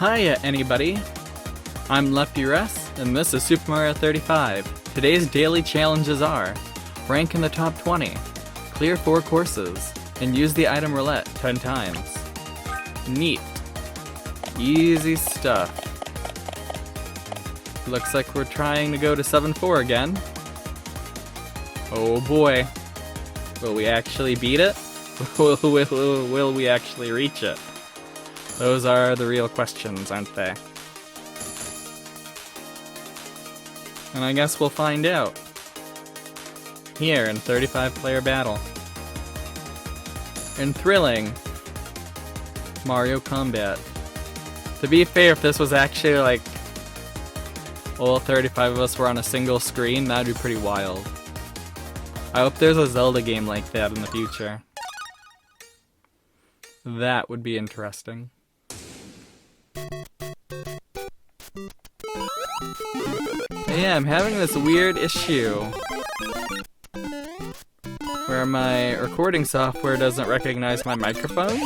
Hiya, anybody! I'm Luppi and this is Super Mario 35. Today's daily challenges are: rank in the top 20, clear 4 courses, and use the item roulette 10 times. Neat. Easy stuff. Looks like we're trying to go to 7-4 again. Oh boy. Will we actually beat it? Will we actually reach it? Those are the real questions, aren't they? And I guess we'll find out here in 35-player battle. In thrilling Mario Combat. To be fair, if this was actually like all 35 of us were on a single screen, that'd be pretty wild. I hope there's a Zelda game like that in the future. That would be interesting. Yeah, I'm having this weird issue where my recording software doesn't recognize my microphone.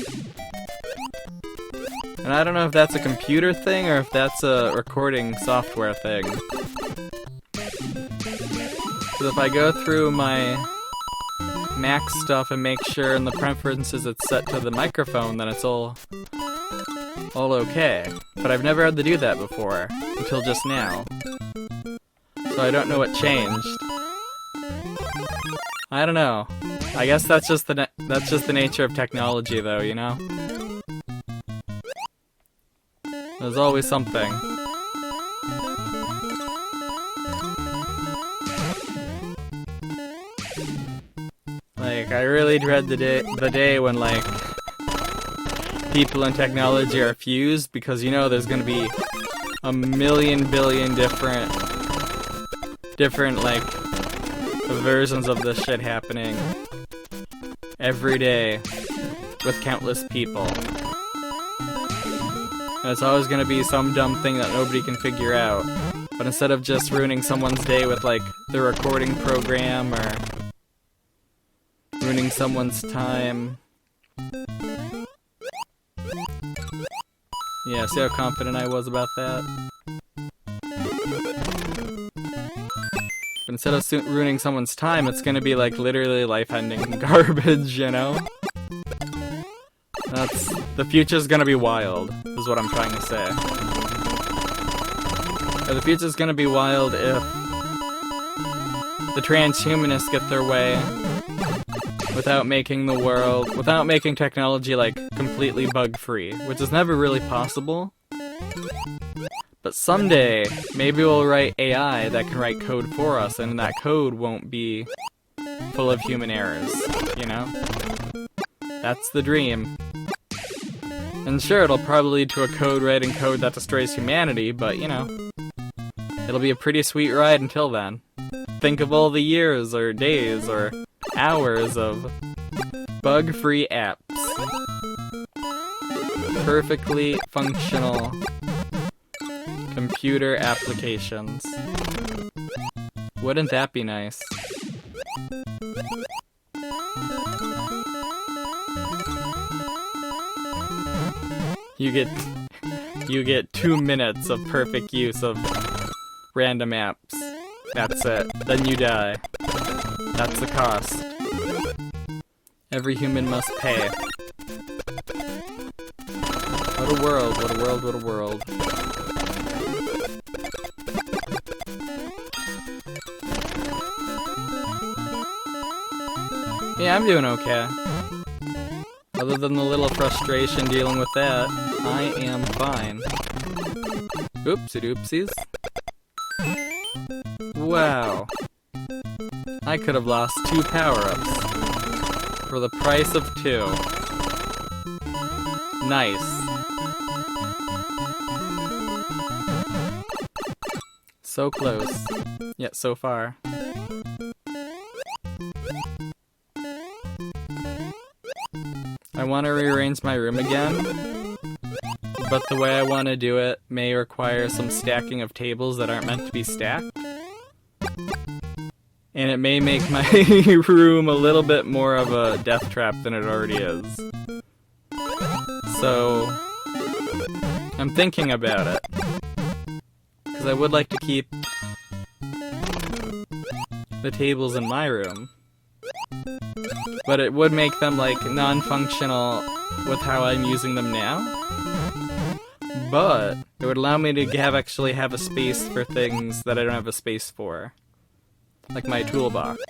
And I don't know if that's a computer thing or if that's a recording software thing. So if I go through my Mac stuff and make sure in the preferences it's set to the microphone, then it's all okay. But I've never had to do that before, until just now. So I don't know what changed. I don't know. I guess that's just the nature of technology, though, you know? There's always something. Like, I really dread the day when, like, people and technology are fused, because you know there's gonna be a million billion different like versions of this shit happening every day with countless people. And it's always gonna be some dumb thing that nobody can figure out. But instead of just ruining someone's day with like the recording program or ruining someone's time. Yeah, see how confident I was about that? But instead of ruining someone's time, it's gonna be like literally life-ending garbage, you know? The future's gonna be wild, is what I'm trying to say. Or the future's gonna be wild if the transhumanists get their way without making technology like completely bug-free, which is never really possible. But someday, maybe we'll write AI that can write code for us, and that code won't be full of human errors, you know? That's the dream. And sure, it'll probably lead to a writing code that destroys humanity, but, you know, it'll be a pretty sweet ride until then. Think of all the years, or days, or hours of bug-free apps. Perfectly functional computer applications. Wouldn't that be nice? You get 2 minutes of perfect use of random apps. That's it. Then you die. That's the cost. Every human must pay. What a world, what a world, what a world. Yeah, I'm doing okay. Other than the little frustration dealing with that, I am fine. Oopsie doopsies. Wow. I could have lost 2 power-ups for the price of 2. Nice. So close, yet so far. I want to rearrange my room again, but the way I want to do it may require some stacking of tables that aren't meant to be stacked. And it may make my room a little bit more of a death trap than it already is. So I'm thinking about it. Because I would like to keep the tables in my room. But it would make them, like, non-functional with how I'm using them now. But it would allow me to actually have a space for things that I don't have a space for. Like my toolbox.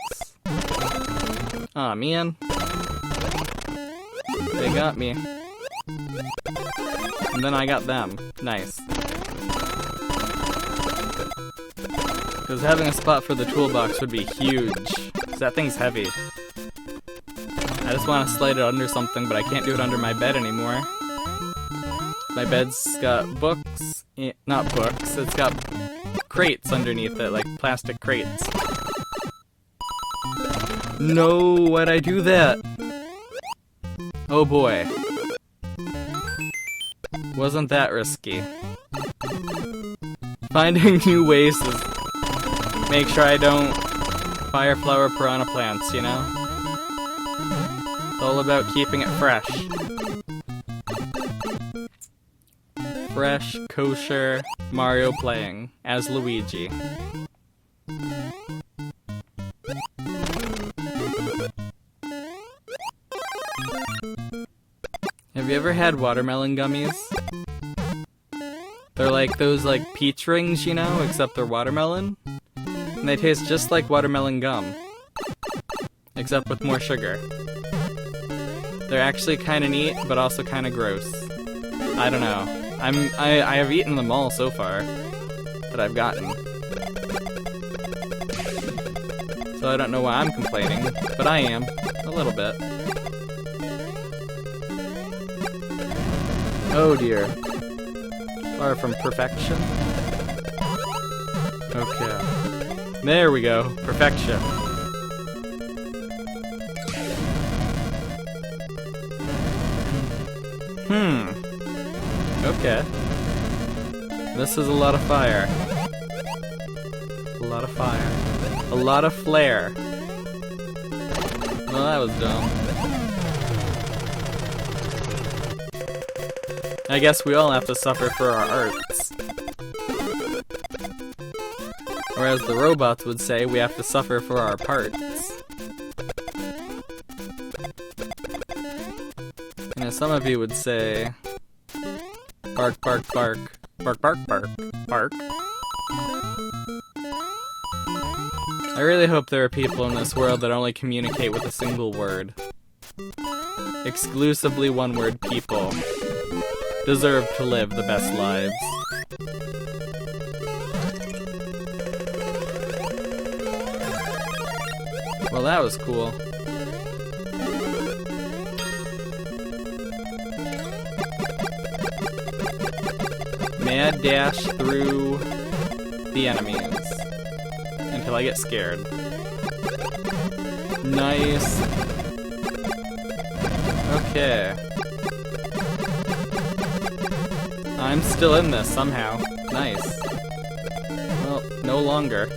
Aw, man. They got me. And then I got them. Nice. Because having a spot for the toolbox would be huge. Because that thing's heavy. I just want to slide it under something, but I can't do it under my bed anymore. My bed's got books. Not books. It's got crates underneath it, like plastic crates. No, why'd I do that? Oh boy. Wasn't that risky. Finding new ways to make sure I don't fire flower piranha plants, you know? It's all about keeping it fresh. Fresh, kosher, Mario playing as Luigi. Have you ever had watermelon gummies? They're like those like peach rings, you know, except they're watermelon. And they taste just like watermelon gum. Except with more sugar. They're actually kinda neat, but also kinda gross. I don't know. I have eaten them all so far that I've gotten. So I don't know why I'm complaining, but I am. A little bit. Oh dear. Far from perfection. Okay. There we go. Perfection. Okay. This is a lot of fire. A lot of fire. A lot of flare. Well, that was dumb. I guess we all have to suffer for our arts. Or as the robots would say, we have to suffer for our parts. And as some of you would say, bark, bark, bark, bark, bark, bark, bark. I really hope there are people in this world that only communicate with a single word. Exclusively one-word people deserve to live the best lives. Well, that was cool. Mad dash through the enemies until I get scared. Nice. Okay. I'm still in this somehow. Nice. Well, no longer.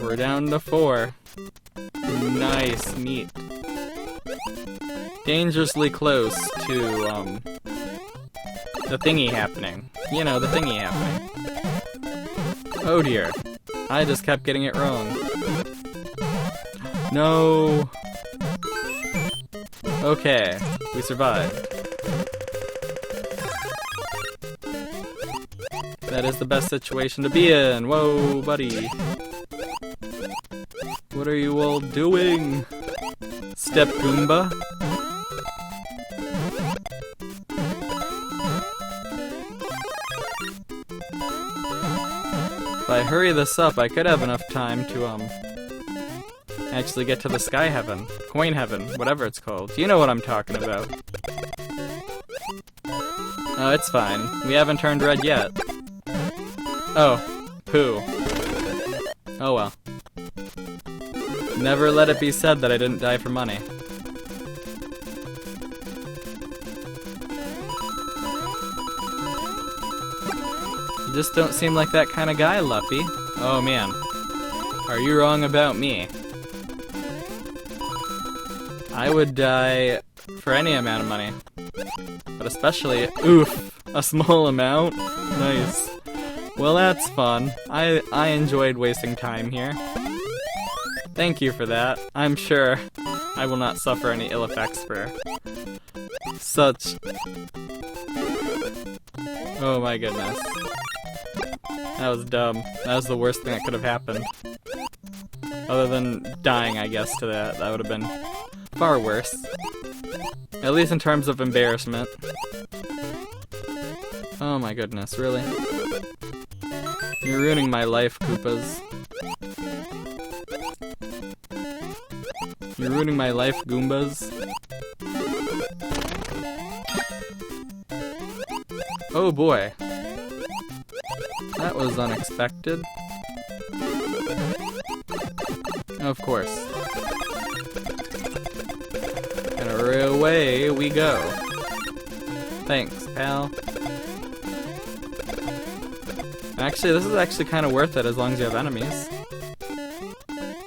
We're down to 4. Nice, neat. Dangerously close to, the thingy happening. You know, the thingy happening. Oh dear. I just kept getting it wrong. No. Okay, we survived. That is the best situation to be in. Whoa, buddy. What are you all doing? Step Goomba? If I hurry this up, I could have enough time to, actually get to the Sky Heaven. Coin Heaven, whatever it's called. You know what I'm talking about. Oh, it's fine. We haven't turned red yet. Oh, poo. Oh well. Never let it be said that I didn't die for money. You just don't seem like that kind of guy, Luppi. Oh man. Are you wrong about me? I would die for any amount of money. But especially, oof, a small amount? Nice. Well, that's fun. I enjoyed wasting time here. Thank you for that. I'm sure I will not suffer any ill effects for such... Oh my goodness. That was dumb. That was the worst thing that could have happened. Other than dying, I guess, to that. That would have been far worse. At least in terms of embarrassment. Oh my goodness, really? You're ruining my life, Koopas. You're ruining my life, Goombas. Oh boy. That was unexpected. Of course. And away we go. Thanks, pal. Actually, this is actually kind of worth it as long as you have enemies.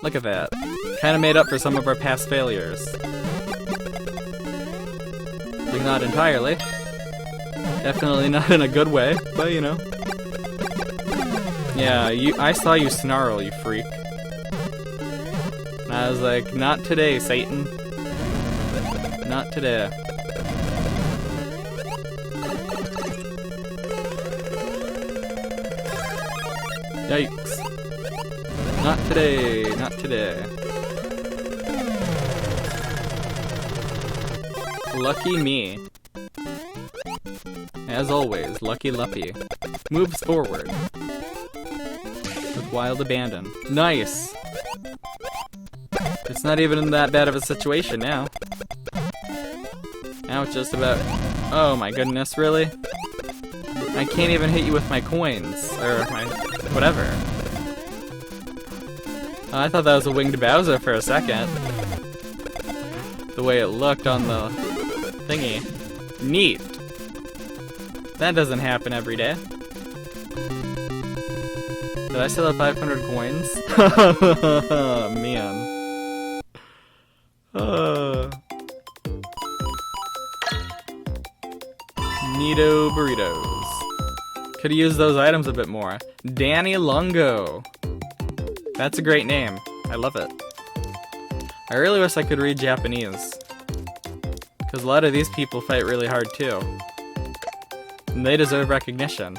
Look at that. Kind of made up for some of our past failures. Like, not entirely. Definitely not in a good way, but you know. Yeah, I saw you snarl, you freak. And I was like, not today, Satan. Not today. Yikes. Not today, not today. Lucky me. As always, Lucky Luppi moves forward with wild abandon. Nice! It's not even in that bad of a situation now. Now it's just about... Oh my goodness, really? I can't even hit you with my coins, or my... whatever. I thought that was a winged Bowser for a second. The way it looked on the thingy. Neat. That doesn't happen every day. Did I still have 500 coins? Man. Neato burritos. Could use those items a bit more. Danny Lungo. That's a great name. I love it. I really wish I could read Japanese. Because a lot of these people fight really hard too. And they deserve recognition.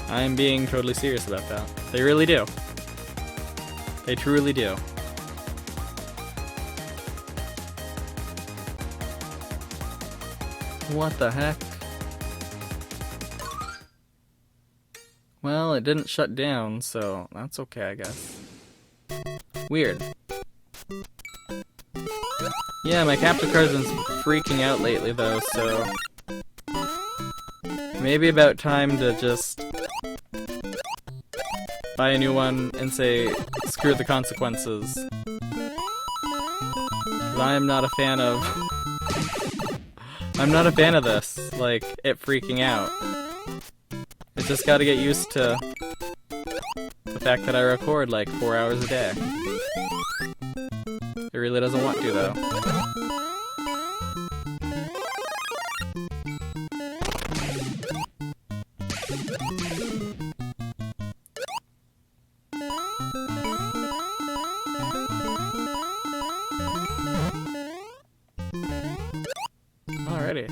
I'm being totally serious about that. They really do. They truly do. What the heck? Well, it didn't shut down, so that's okay, I guess. Weird. Yeah, my capture card's been freaking out lately, though, so... Maybe about time to just... buy a new one and say, screw the consequences. 'Cause I'm not a fan of... I'm not a fan of this, like, it freaking out. I just gotta get used to the fact that I record like 4 hours a day. It really doesn't want to, though. Alrighty.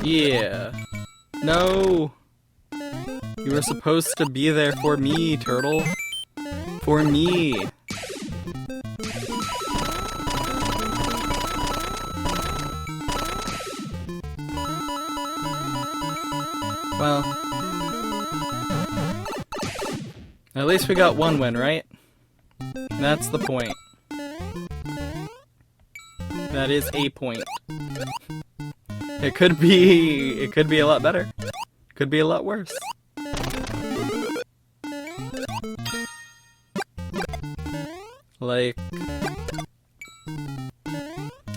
Yeah. No! You were supposed to be there for me, turtle. For me. Well. At least we got one win, right? That's the point. That is a point. It could be a lot better. Could be a lot worse. Like,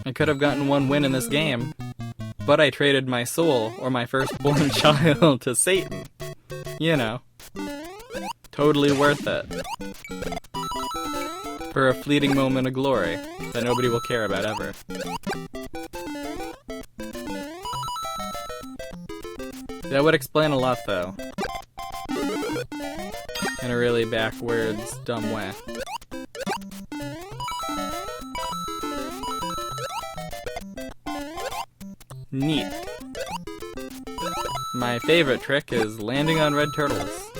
I could have gotten one win in this game, but I traded my soul, or my firstborn child, to Satan. You know. Totally worth it. For a fleeting moment of glory that nobody will care about ever. That would explain a lot, though. In a really backwards, dumb way. Neat. My favorite trick is landing on red turtles.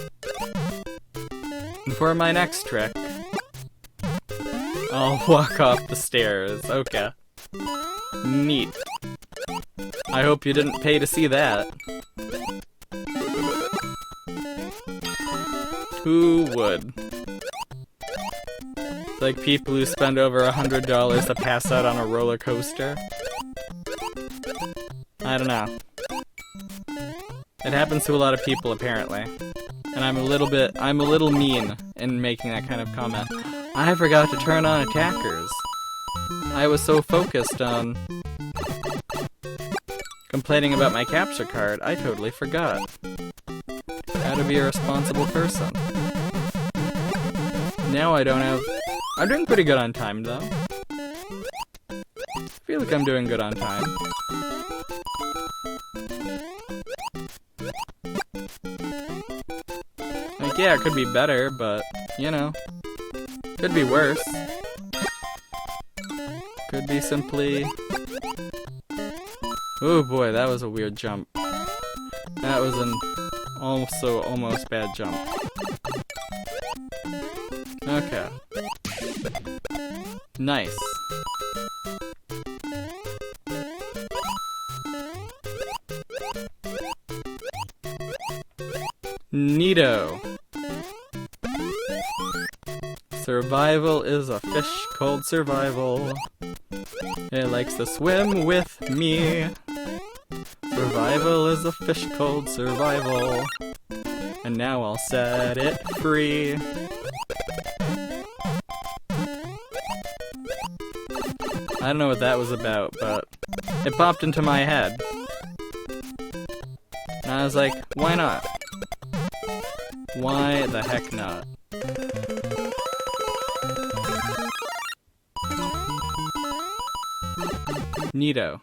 And for my next trick, I'll walk off the stairs. Okay. Neat. I hope you didn't pay to see that. Who would? Like people who spend over $100 to pass out on a roller coaster? I don't know. It happens to a lot of people, apparently. And I'm a little mean in making that kind of comment. I forgot to turn on attackers. I was so focused on complaining about my capture card, I totally forgot how to be a responsible person. Now I don't have... I'm doing pretty good on time, though. I feel like I'm doing good on time. Like, yeah, it could be better, but, you know, could be worse. Could be simply... Oh boy, that was a weird jump. That was an also almost bad jump. Okay. Nice. Neato. Survival is a fish called survival. It likes to swim with me. Survival is a fish called survival. And now I'll set it free. I don't know what that was about, but it popped into my head. And I was like, why not? Why the heck not? Neato.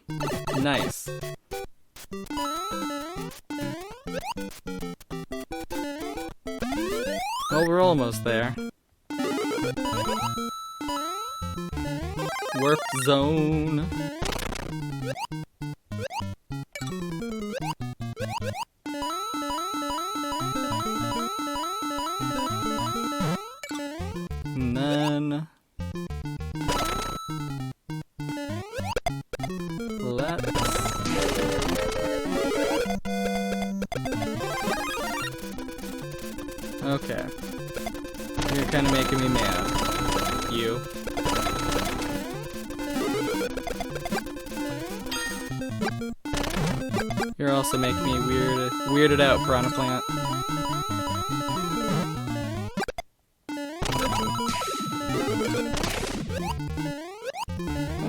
Nice. Well, we're almost there. Warp zone. And then... let's... Okay. You're kind of making me mad. You. You're also making me weirded out, Piranha Plant.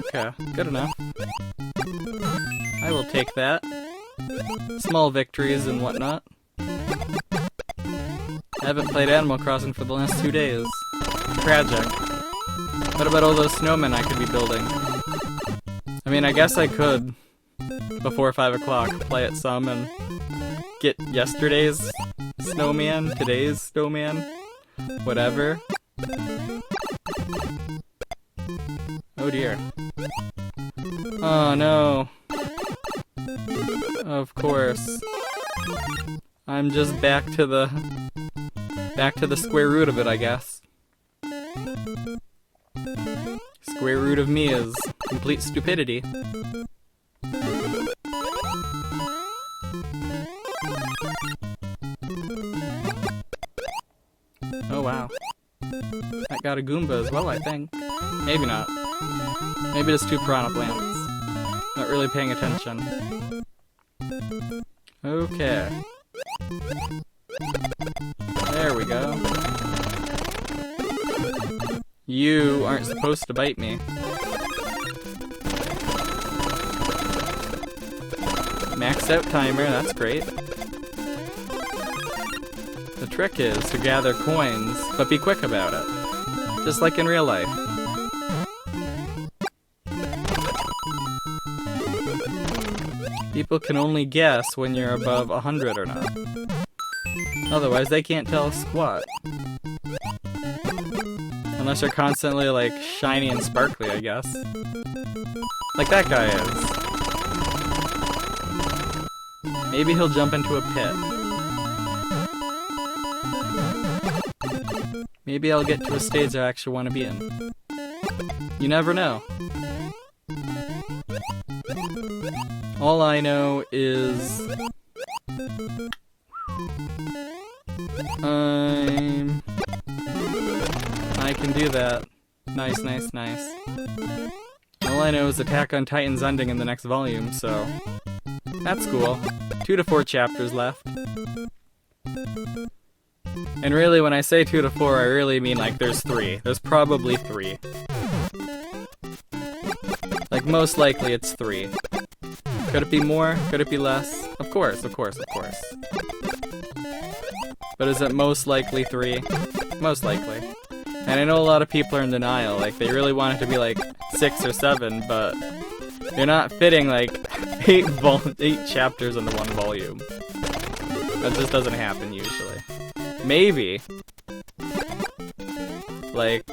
Okay, good enough. I will take that. Small victories and whatnot. I haven't played Animal Crossing for the last 2 days. Tragic. What about all those snowmen I could be building? I mean, I guess I could, before 5 o'clock, play it some and get yesterday's snowman, today's snowman, whatever. Oh dear. Oh no. Of course. I'm just back to the square root of it, I guess. Square root of me is complete stupidity. Oh wow. That got a Goomba as well, I think. Maybe not. Maybe just 2 Piranha Plants. Not really paying attention. Okay. There we go. You aren't supposed to bite me. Maxed out timer, that's great. The trick is to gather coins, but be quick about it. Just like in real life. People can only guess when you're above 100 or not. Otherwise, they can't tell squat. Unless you're constantly, like, shiny and sparkly, I guess. Like that guy is. Maybe he'll jump into a pit. Maybe I'll get to a stage I actually want to be in. You never know. All I know is... I can do that. Nice, nice, nice. All I know is Attack on Titan's ending in the next volume, so... That's cool. 2 to 4 chapters left. And really, when I say 2 to 4, I really mean like there's 3. There's probably 3. Like, most likely it's 3. Could it be more? Could it be less? Of course, of course, of course. But is it most likely 3? Most likely. And I know a lot of people are in denial, like they really want it to be like 6 or 7, but you're not fitting like 8 chapters into 1 volume. That just doesn't happen usually. Maybe. Like,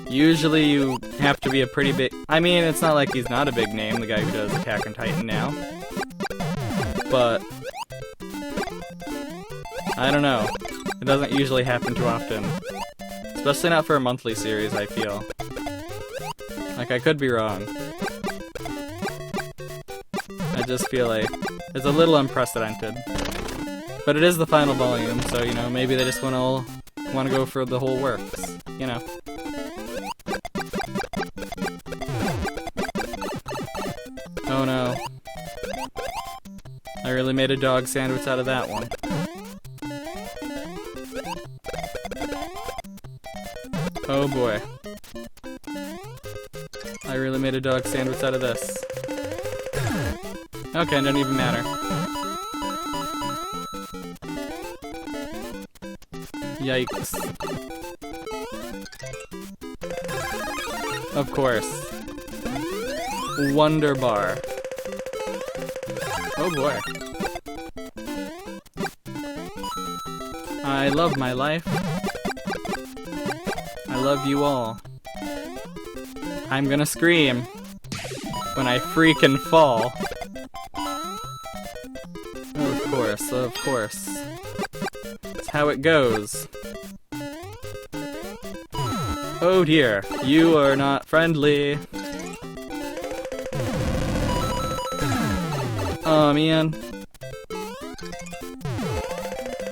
usually you have to be a pretty big... I mean, it's not like he's not a big name, the guy who does Attack on Titan now. But... I don't know. It doesn't usually happen too often. Especially not for a monthly series, I feel. Like, I could be wrong. I just feel like it's a little unprecedented. But it is the final volume, so, you know, maybe they just want to go for the whole works. You know. Oh no. I really made a dog sandwich out of that one. Oh boy. I really made a dog sandwich out of this. Okay, it doesn't even matter. Yikes. Of course. Wonder Bar. Oh boy. I love my life. I love you all. I'm gonna scream when I freaking fall. Of course, of course. That's how it goes. Oh dear, you are not friendly. Oh man.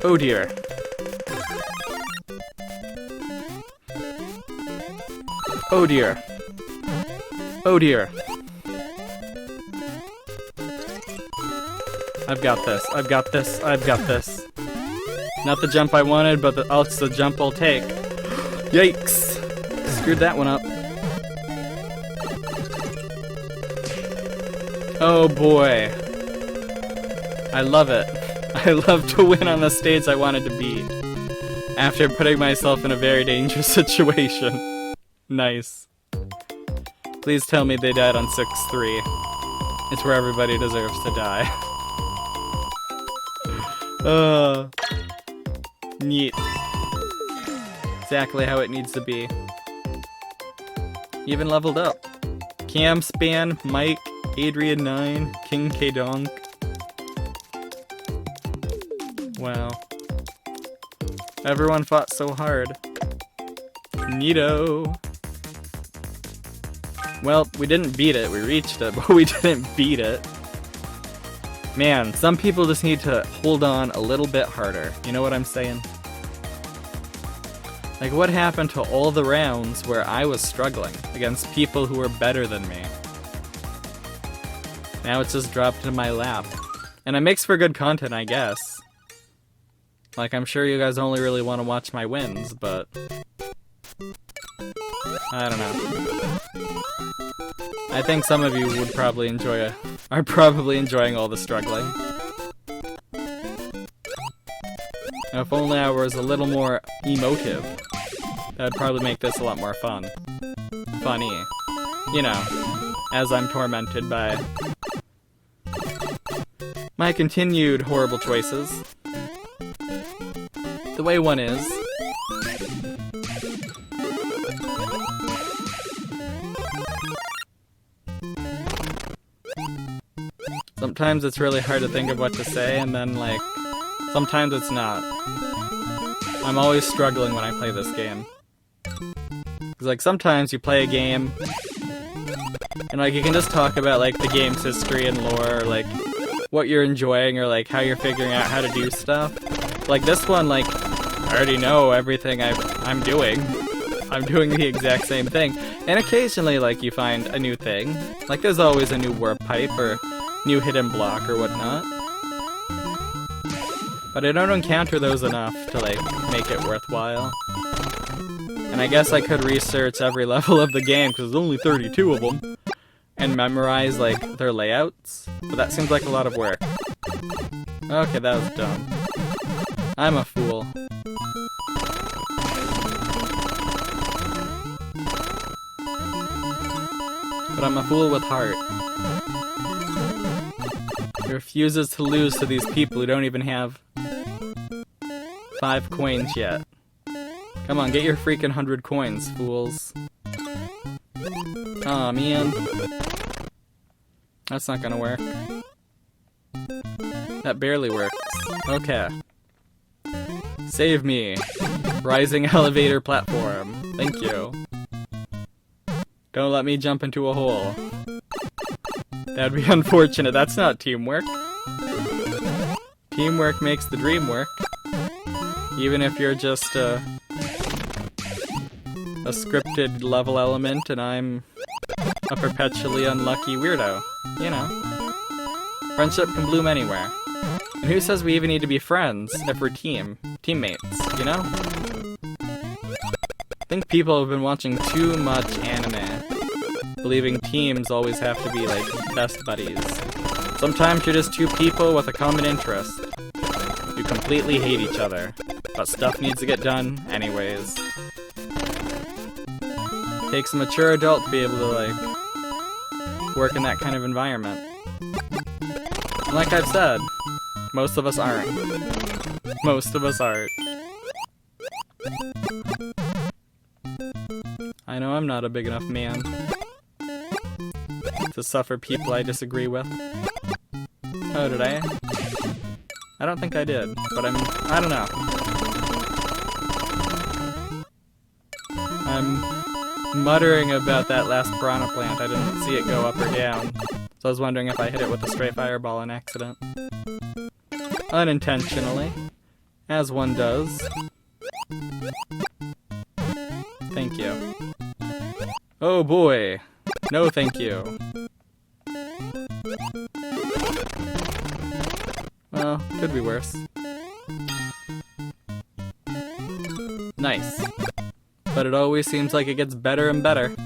Oh dear. Oh dear. Oh dear. I've got this. I've got this. I've got this. Not the jump I wanted, but it's the jump I'll take. Yikes. Screwed that one up. Oh boy. I love it. I love to win on the stage I wanted to beat. After putting myself in a very dangerous situation. Nice. Please tell me they died on 6-3. It's where everybody deserves to die. Neat. Exactly how it needs to be. Even leveled up. Cam Span, Mike, Adrian 9, King K Donk. Wow. Everyone fought so hard. Neato. Well, we didn't beat it. We reached it, but we didn't beat it. Man, some people just need to hold on a little bit harder. You know what I'm saying? Like, what happened to all the rounds where I was struggling against people who were better than me? Now it's just dropped into my lap. And it makes for good content, I guess. Like, I'm sure you guys only really want to watch my wins, but... I don't know. I think some of you would probably are probably enjoying all the struggling. Now, if only I was a little more emotive, that would probably make this a lot more fun. Funny. You know, as I'm tormented by my continued horrible choices. The way one is. Sometimes it's really hard to think of what to say, and then, like, sometimes it's not. I'm always struggling when I play this game. 'Cause, like, sometimes you play a game, and, like, you can just talk about, like, the game's history and lore, or, like, what you're enjoying, or, like, how you're figuring out how to do stuff. Like, this one, like, I already know everything I'm doing. I'm doing the exact same thing. And occasionally, like, you find a new thing. Like, there's always a new warp pipe, or new hidden block, or whatnot. But I don't encounter those enough to, like, make it worthwhile. And I guess I could research every level of the game, because there's only 32 of them, and memorize, like, their layouts. But that seems like a lot of work. Okay, that was dumb. I'm a fool. But I'm a fool with heart. He refuses to lose to these people who don't even have 5 coins yet. Come on, get your freaking 100 coins, fools. Aw, man. That's not gonna work. That barely works. Okay. Save me. Rising elevator platform. Thank you. Don't let me jump into a hole. That'd be unfortunate. That's not teamwork. Teamwork makes the dream work. Even if you're just a scripted level element and I'm a perpetually unlucky weirdo. You know. Friendship can bloom anywhere. And who says we even need to be friends if we're teammates, you know? I think people have been watching too much anime, believing teams always have to be, like, best buddies. Sometimes you're just two people with a common interest. You completely hate each other, but stuff needs to get done anyways. Takes a mature adult to be able to, like, work in that kind of environment. And like I've said, most of us aren't. Most of us aren't. I know I'm not a big enough man to suffer people I disagree with. Oh, did I? I don't think I did, but I don't know. I'm muttering about that last piranha plant. I didn't see it go up or down, so I was wondering if I hit it with a stray fireball on accident. Unintentionally, as one does. Thank you. Oh boy. No thank you. Well, could be worse. Nice. But it always seems like it gets better and better.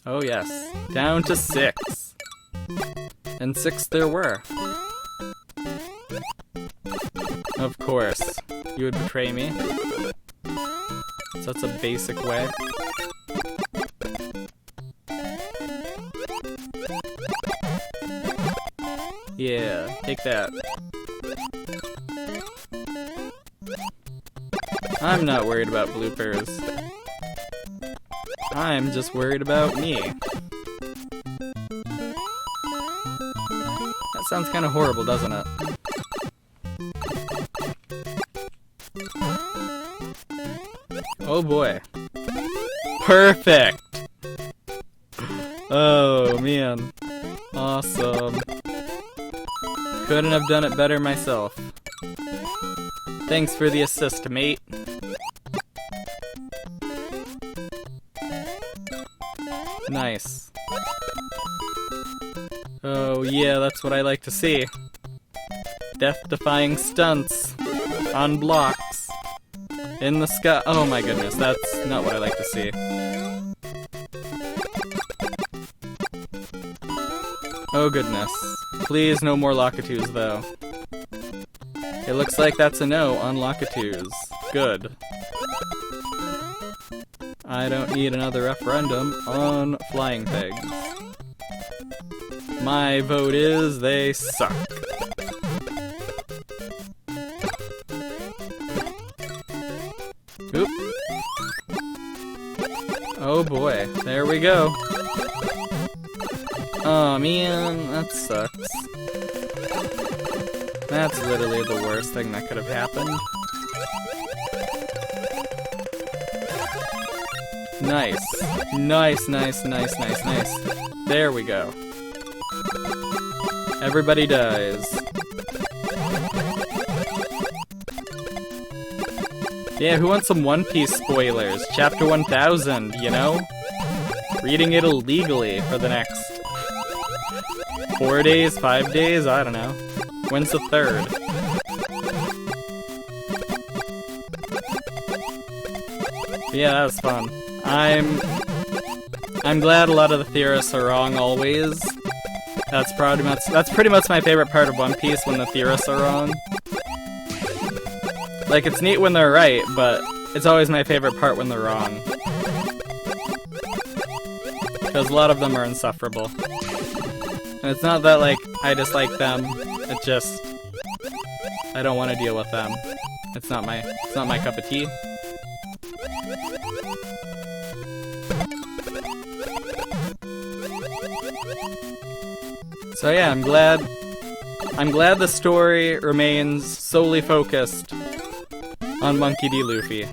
Oh yes. Down to 6. And 6 there were. Of course. You would betray me. Such a basic way. Yeah, take that. I'm not worried about bloopers. I'm just worried about me. That sounds kind of horrible, doesn't it? Oh boy. Perfect! Oh man. Awesome. Couldn't have done it better myself. Thanks for the assist, mate. Nice. Oh yeah, that's what I like to see. Death-defying stunts on blocks in the sky. Oh my goodness, that's not what I like to see. Oh goodness. Please no more Lockatoos though. It looks like that's a no on Lockatoos. Good. I don't need another referendum on flying pigs. My vote is they suck. Oop. Oh boy, there we go. Oh man, that sucks. That's literally the worst thing that could have happened. Nice. Nice, nice, nice, nice, nice. There we go. Everybody dies. Yeah, who wants some One Piece spoilers? Chapter 1000, you know? Reading it illegally for the next 4 days, 5 days, I don't know. When's the 3rd? Yeah, that was fun. I'm glad a lot of the theorists are wrong always. That's pretty much my favorite part of One Piece, when the theorists are wrong. Like, it's neat when they're right, but it's always my favorite part when they're wrong. Because a lot of them are insufferable. And it's not that, like, I dislike them, it's just I don't want to deal with them. It's not my cup of tea. So yeah, I'm glad the story remains solely focused on Monkey D. Luffy.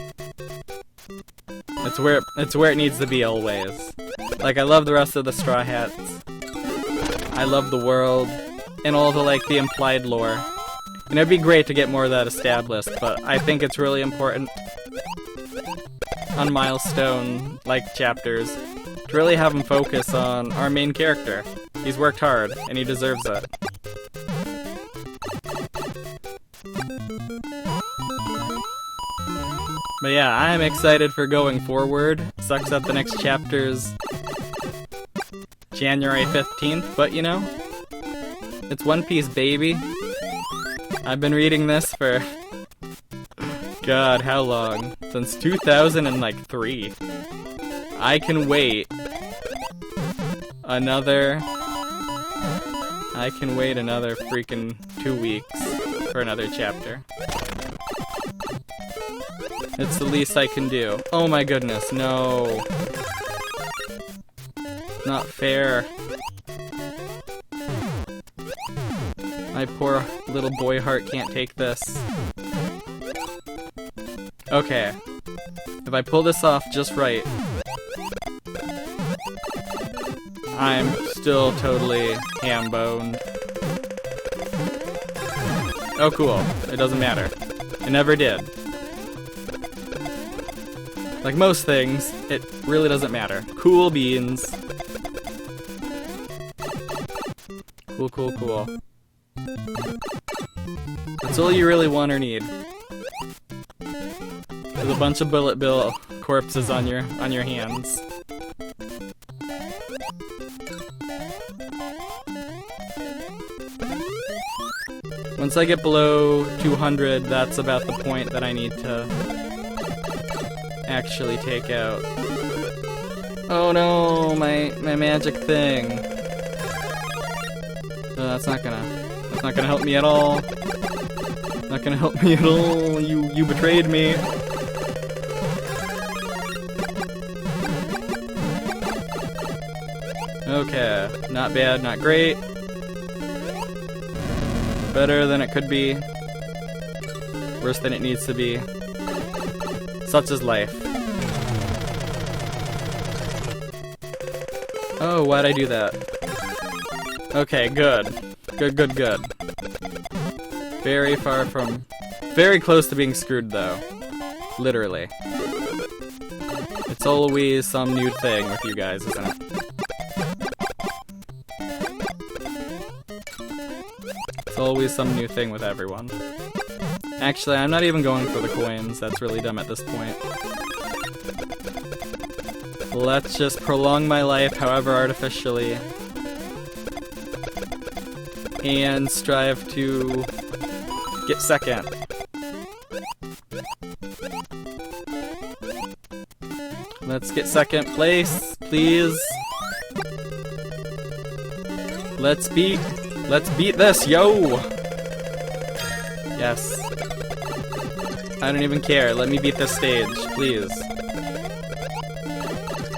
It's where it needs to be always. Like, I love the rest of the Straw Hats. I love the world and all the, like, the implied lore. And it'd be great to get more of that established, but I think it's really important on milestone, like, chapters to really have him focus on our main character. He's worked hard, and he deserves it. But yeah, I'm excited for going forward. Sucks that the next chapter's January 15th, but you know, it's One Piece, baby. I've been reading this for, God, how long? Since 2003. I can wait another freaking 2 weeks for another chapter. It's the least I can do. Oh my goodness, no. Not fair. My poor little boy heart can't take this. Okay. If I pull this off just right, I'm still totally ham-boned. Oh cool, it doesn't matter. It never did. Like most things, it really doesn't matter. Cool beans. Cool, cool, cool. That's all you really want or need. There's a bunch of Bullet Bill corpses on your hands. Once I get below 200, that's about the point that I need to actually take out. Oh no, my magic thing. That's not gonna help me at all. Not gonna help me at all. You betrayed me. Okay, not bad, not great. Better than it could be. Worse than it needs to be. Such is life. Oh, why'd I do that? Okay, good. Good. Very far from very close to being screwed, though. Literally. It's always some new thing with you guys, isn't it? It's always some new thing with everyone. Actually, I'm not even going for the coins. That's really dumb at this point. Let's just prolong my life, however artificially, and strive to get second. Let's get second place, please. Let's beat this, yo! Yes. I don't even care. Let me beat this stage, please.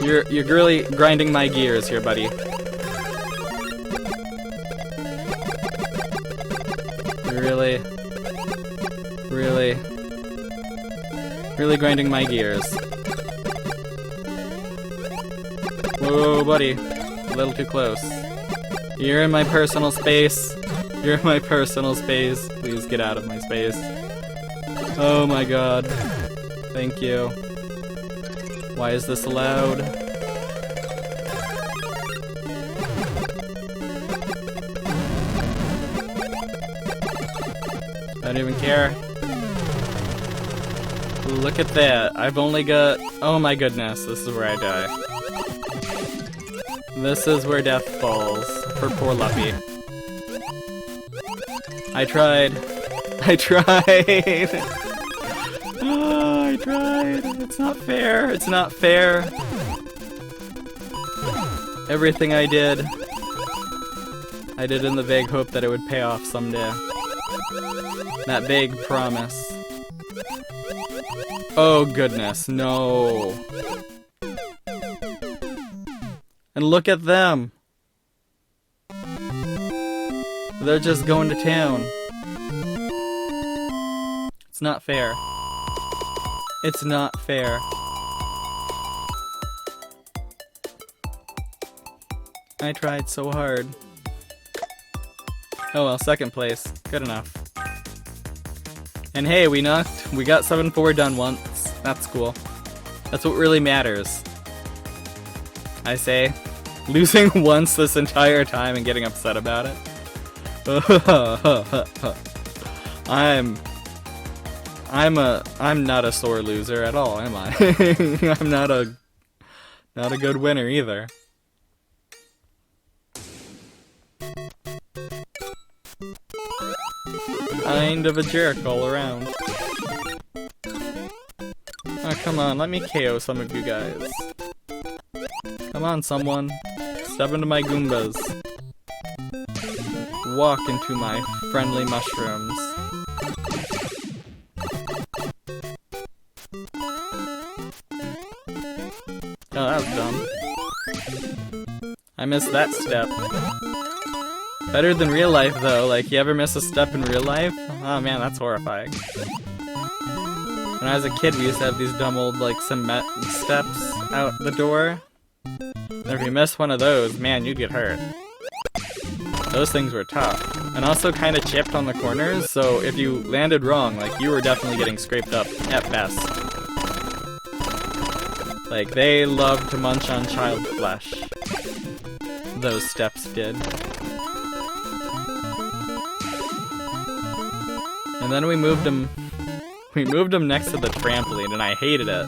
You're really grinding my gears here, buddy. Really grinding my gears. Whoa, buddy. A little too close. You're in my personal space. You're in my personal space. Please get out of my space. Oh my god. Thank you. Why is this allowed? I don't even care. Look at that. I've only got... Oh my goodness, this is where I die. This is where death falls for poor Luppi. I tried. I tried. Oh, I tried. It's not fair. It's not fair. Everything I did in the vague hope that it would pay off someday. That vague promise. Oh goodness, no. And look at them. They're just going to town. It's not fair. It's not fair. I tried so hard. Oh well, second place. Good enough. And hey, we got 7-4 done once. That's cool. That's what really matters. I say. Losing once this entire time and getting upset about it. I'm not a sore loser at all, am I? I'm not a good winner either. Kind of a jerk all around. Oh, come on, let me KO some of you guys. Come on, someone. Step into my Goombas. Walk into my friendly mushrooms. Oh, that was dumb. I missed that step. Better than real life, though. Like, you ever miss a step in real life? Oh man, that's horrifying. When I was a kid, we used to have these dumb old, like, cement steps out the door. And if you miss one of those, man, you'd get hurt. Those things were tough. And also kind of chipped on the corners, so if you landed wrong, like, you were definitely getting scraped up at best. Like, they love to munch on child flesh. Those steps did. And then we moved them next to the trampoline, and I hated it.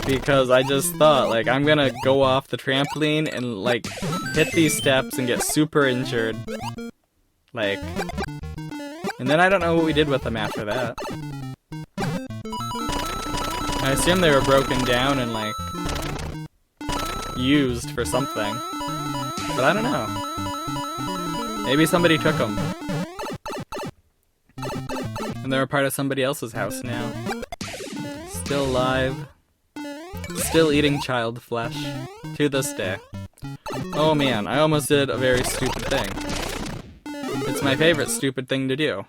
Because I just thought, like, I'm gonna go off the trampoline and, like, hit these steps and get super injured. Like, and then I don't know what we did with them after that. I assume they were broken down and, like, used for something. But I don't know. Maybe somebody took them. And they're a part of somebody else's house now. Still alive. Still eating child flesh. To this day. Oh man, I almost did a very stupid thing. It's my favorite stupid thing to do.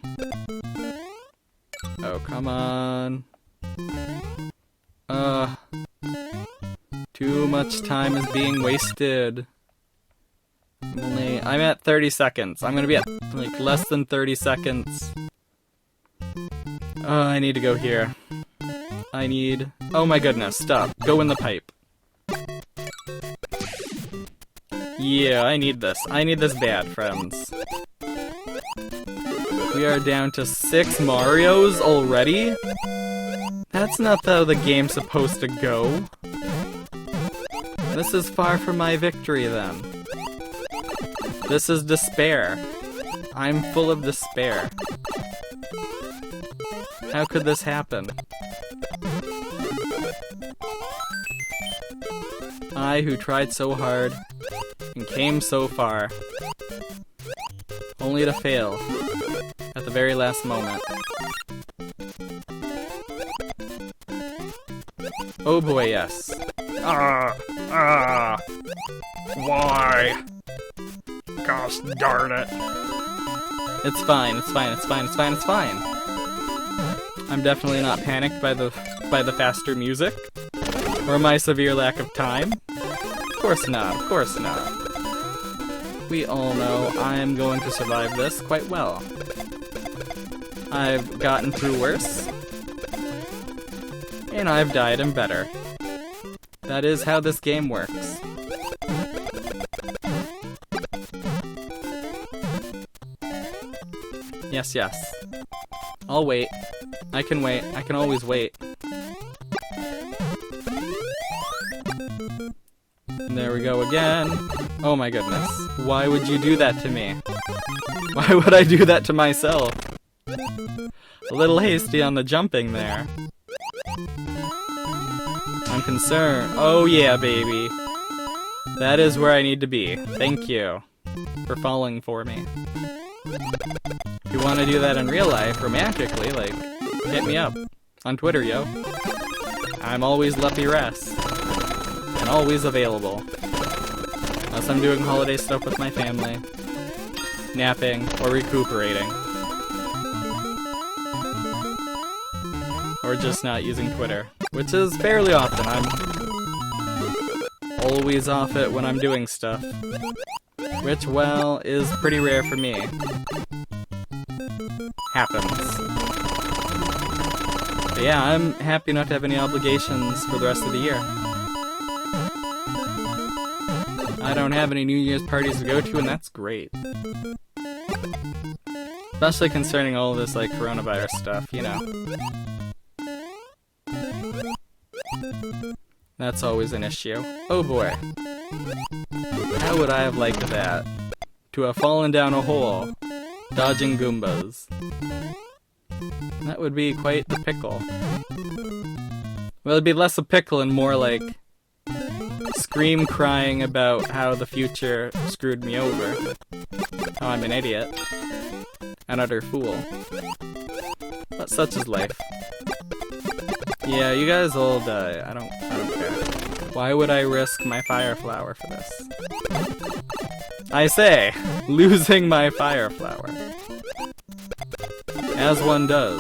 Oh, come on. Too much time is being wasted. I'm at 30 seconds. I'm gonna be at, like, less than 30 seconds. I need to go here. I need... Oh my goodness, stop. Go in the pipe. Yeah, I need this. I need this bad, friends. We are down to 6 Marios already? That's not how the game's supposed to go. This is far from my victory, then. This is despair. I'm full of despair. How could this happen? I, who tried so hard, and came so far, only to fail at the very last moment. Oh boy, yes. Why? Gosh darn it. It's fine, it's fine, it's fine, it's fine, it's fine. I'm definitely not panicked by the faster music, or my severe lack of time. Of course not, of course not. We all know I am going to survive this quite well. I've gotten through worse, and I've died in better. That is how this game works. Yes, yes. I'll wait. I can wait. I can always wait. And there we go again. Oh my goodness. Why would you do that to me? Why would I do that to myself? A little hasty on the jumping there. I'm concerned. Oh yeah, baby. That is where I need to be. Thank you for falling for me. If you want to do that in real life, romantically, like, hit me up on Twitter, yo. I'm always Luppi Rest. And always available. Unless I'm doing holiday stuff with my family, napping, or recuperating. Or just not using Twitter, which is fairly often. I'm always off it when I'm doing stuff. Which, well, is pretty rare for me. Happens. But yeah, I'm happy not to have any obligations for the rest of the year. I don't have any New Year's parties to go to, and that's great. Especially concerning all this, like, coronavirus stuff, you know. That's always an issue. Oh boy. How would I have liked that? To have fallen down a hole, dodging Goombas. That would be quite the pickle. Well, it'd be less a pickle and more like scream crying about how the future screwed me over. How I'm an idiot. An utter fool. But such is life. Yeah, you guys all die. I don't care. Why would I risk my fire flower for this? I say, losing my fire flower. As one does.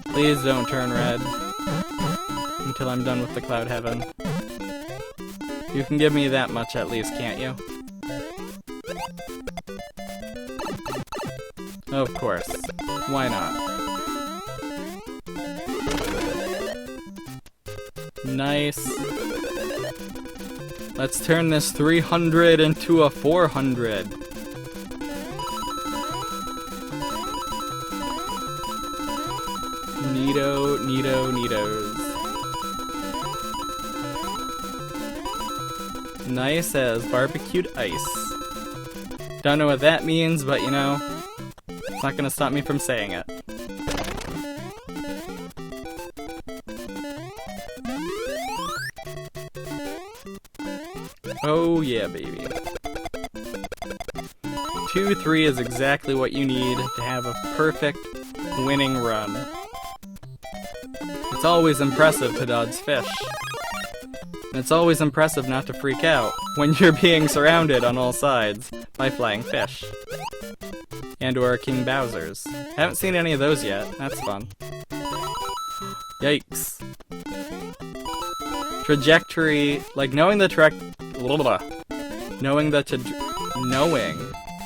Please don't turn red until I'm done with the cloud heaven. You can give me that much at least, can't you? Of course. Why not? Nice. Let's turn this 300 into a 400. Neato, neato, neatos. Nice as barbecued ice. Don't know what that means, but you know, it's not gonna stop me from saying it. Oh yeah, baby. 2-3 is exactly what you need to have a perfect winning run. It's always impressive to dodge fish. And it's always impressive not to freak out when you're being surrounded on all sides by flying fish. And or King Bowser's. Haven't seen any of those yet. That's fun. Yikes. Trajectory, like knowing the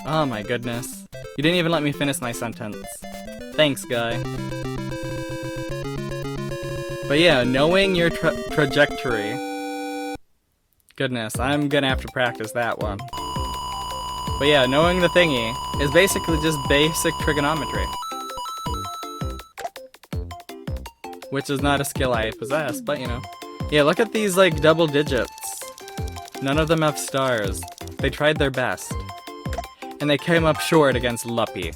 Oh my goodness. You didn't even let me finish my sentence. Thanks, guy. But yeah, knowing your trajectory... Goodness, I'm gonna have to practice that one. But yeah, knowing the thingy is basically just basic trigonometry. Which is not a skill I possess, but you know. Yeah, look at these, like, double digits. None of them have stars. They tried their best. And they came up short against Luppi.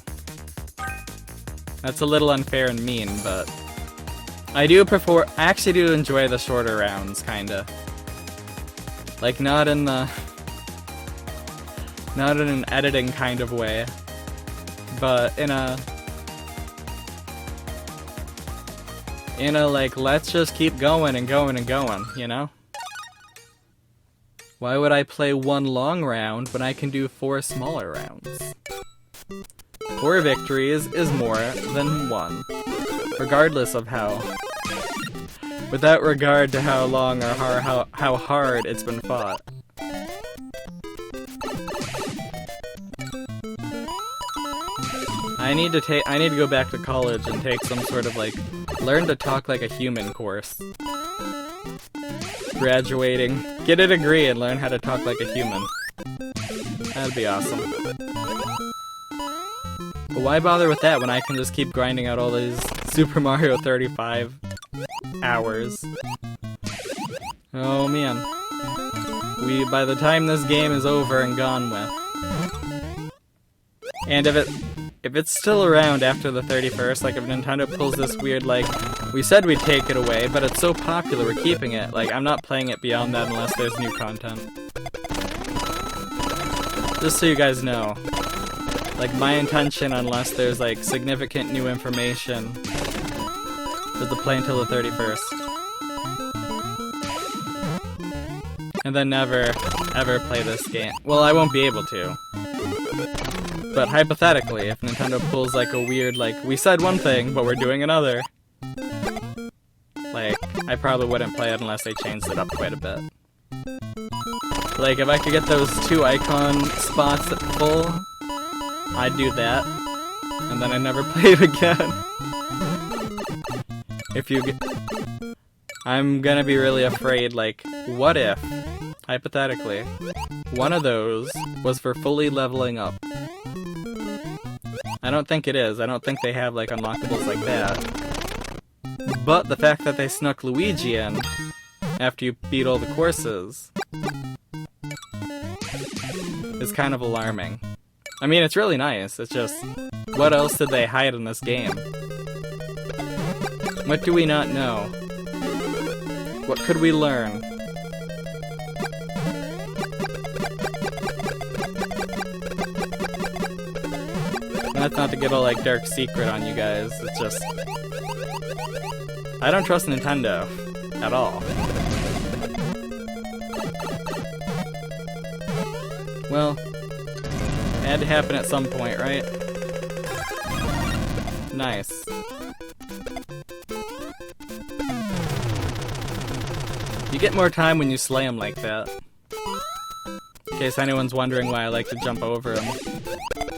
That's a little unfair and mean, but... I actually do enjoy the shorter rounds, kinda. Like, not in an editing kind of way. But in a, like, let's just keep going and going and going, you know? Why would I play one long round when I can do 4 smaller rounds? 4 victories is more than 1. Regardless of how... Without regard to how long or how hard it's been fought. I need to go back to college and take some sort of, like, learn to talk like a human course. Graduating, get a degree and learn how to talk like a human. That'd be awesome. But why bother with that when I can just keep grinding out all these Super Mario 35 hours? Oh man. By the time this game is over and gone with. And if it's still around after the 31st, like if Nintendo pulls this weird, like, we said we'd take it away, but it's so popular we're keeping it. Like, I'm not playing it beyond that unless there's new content. Just so you guys know. Like, my intention, unless there's, like, significant new information, is to play until the 31st. And then never, ever play this game. Well, I won't be able to. But hypothetically, if Nintendo pulls, like, a weird, like, we said one thing, but we're doing another, like, I probably wouldn't play it unless they changed it up quite a bit. Like, if I could get those 2 icon spots at full, I'd do that, and then I'd never play it again. I'm gonna be really afraid, like, what if, hypothetically, one of those was for fully leveling up? I don't think it is. I don't think they have, like, unlockables like that. But the fact that they snuck Luigi in after you beat all the courses is kind of alarming. I mean, it's really nice. It's just, what else did they hide in this game? What do we not know? What could we learn? And that's not to get all, like, dark secret on you guys. It's just... I don't trust Nintendo. At all. Well... it had to happen at some point, right? Nice. You get more time when you slay him like that. In case anyone's wondering why I like to jump over him,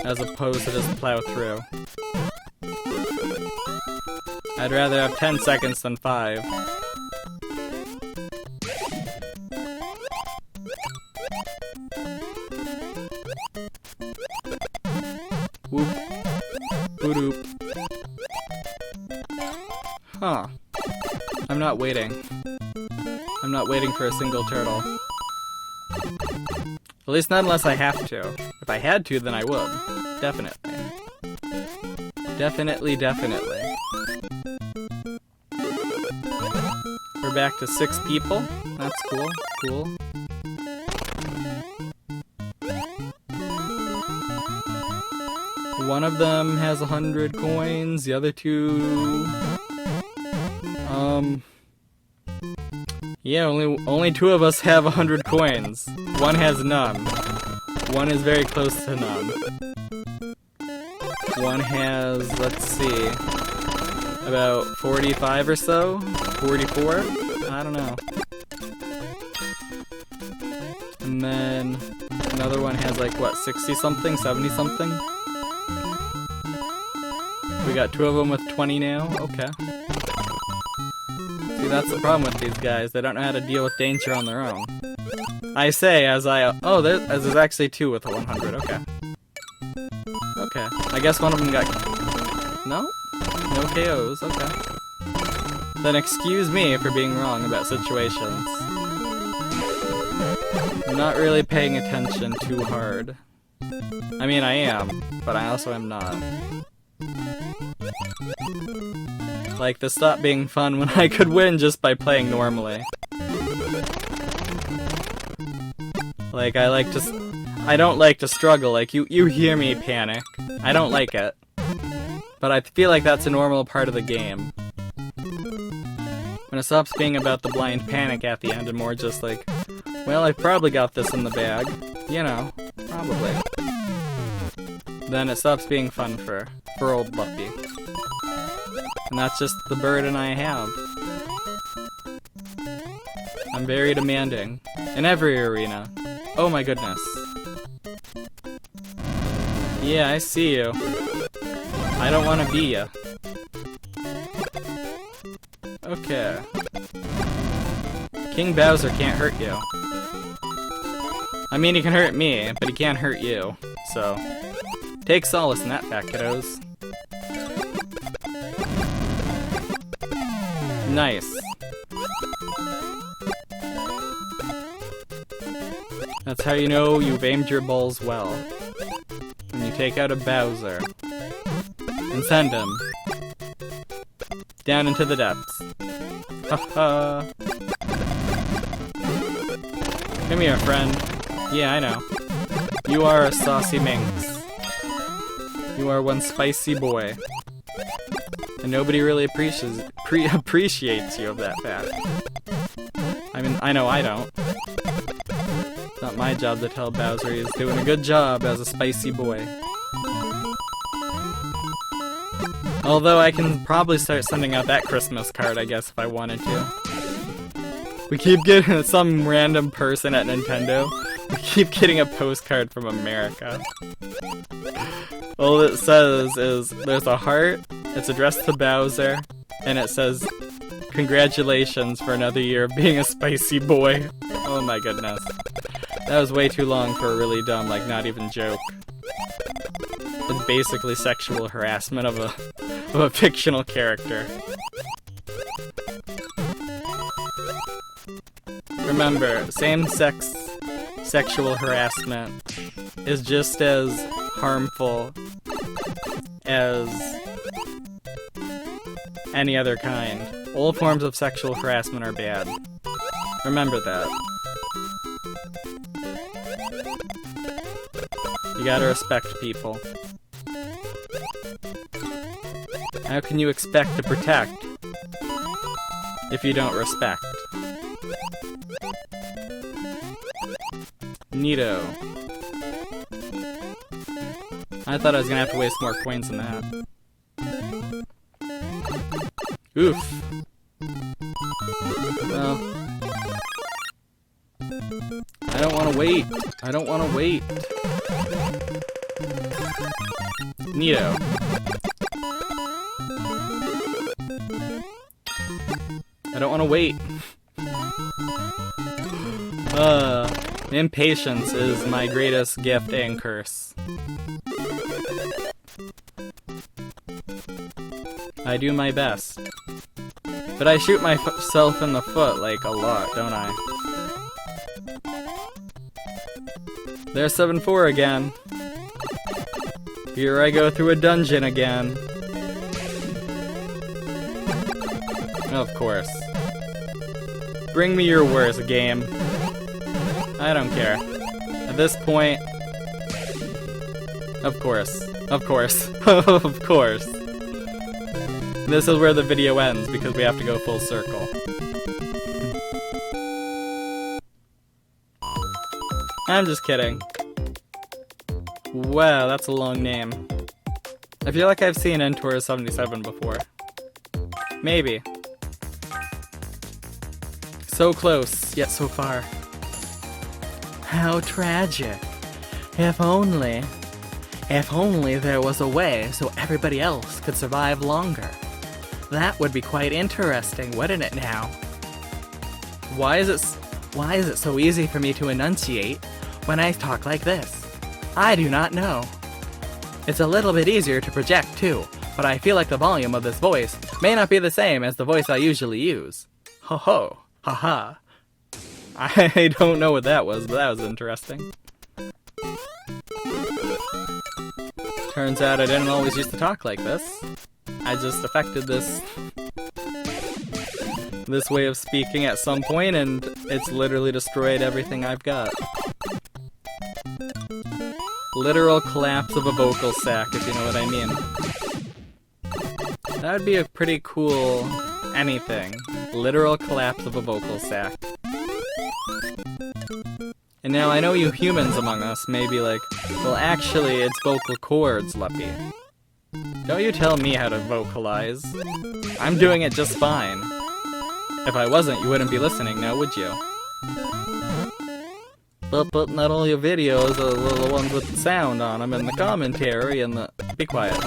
as opposed to just plow through. I'd rather have 10 seconds than 5. Whoop. Boop. Huh. I'm not waiting. I'm not waiting for a single turtle. At least not unless I have to. If I had to, then I would. Definitely. Definitely. We're back to 6 people. That's cool. Cool. One of them has 100 coins, the other 2... yeah, only 2 of us have 100 coins. One has none. One is very close to none. One has, let's see, about 45 or so? 44? I don't know. And then Another one has like, what, 60-something, 70-something? We got 2 of them with 20 now? Okay. See, that's the problem with these guys. They don't know how to deal with danger on their own. I say as I... Oh, there's actually 2 with a 100. Okay. Okay. I guess one of them got... No? No KOs. Okay. Then excuse me for being wrong about situations. I'm not really paying attention too hard. I mean, I am, but I also am not. Like, this stopped being fun when I could win just by playing normally. Like, I don't like to struggle. Like, you hear me panic. I don't like it. But I feel like that's a normal part of the game. When it stops being about the blind panic at the end and more just like, well, I've probably got this in the bag. You know, probably. Then it stops being fun for old Luppi. And that's just the burden I have. I'm very demanding. In every arena. Oh my goodness. Yeah, I see you. I don't want to be ya. Okay. King Bowser can't hurt you. I mean, he can hurt me, but he can't hurt you. So, take solace in that fact, kiddos. Nice. That's how you know you've aimed your balls well. When you take out a Bowser and send him down into the depths. Haha. Come here, friend. Yeah, I know. You are a saucy minx. You are one spicy boy. And nobody really appreciates you of that fact. I mean, I know I don't. It's not my job to tell Bowser he's doing a good job as a spicy boy. Although I can probably start sending out that Christmas card, I guess, if I wanted to. We keep getting some random person at Nintendo. We keep getting a postcard from America. All it says is, there's a heart, it's addressed to Bowser, and it says, congratulations for another year of being a spicy boy. Oh my goodness. That was way too long for a really dumb, like, not even joke. It's basically sexual harassment of a fictional character. Remember, same-sex sexual harassment is just as harmful as any other kind. All forms of sexual harassment are bad. Remember that. You gotta respect people. How can you expect to protect if you don't respect? Neato. I thought I was gonna have to waste more coins than that. Oof. Well, I don't want to wait. I don't want to wait. Neato. I don't want to wait. Impatience is my greatest gift and curse. I do my best. But I shoot myself in the foot, like, a lot, don't I? There's 7-4 again. Here I go through a dungeon again. Of course. Bring me your worst, game. I don't care. At this point... Of course. Of course. Of course. This is where the video ends, because we have to go full circle. I'm just kidding. Wow, that's a long name. I feel like I've seen N-Tour 77 before. Maybe. So close, yet so far. How tragic. If only there was a way so everybody else could survive longer. That would be quite interesting, wouldn't it now? Why is it so easy for me to enunciate when I talk like this? I do not know. It's a little bit easier to project too, but I feel like the volume of this voice may not be the same as the voice I usually use. Ho ho, ha ha. I don't know what that was, but that was interesting. Turns out I didn't always used to talk like this. I just affected this way of speaking at some point, and it's literally destroyed everything I've got. Literal collapse of a vocal sac, if you know what I mean. That would be a pretty cool anything. Literal collapse of a vocal sac. And now I know you humans among us may be like, well actually it's vocal cords, Luppi. Don't you tell me how to vocalize. I'm doing it just fine. If I wasn't, you wouldn't be listening now, would you? But not all your videos are the ones with the sound on them, and the commentary, and the... Be quiet.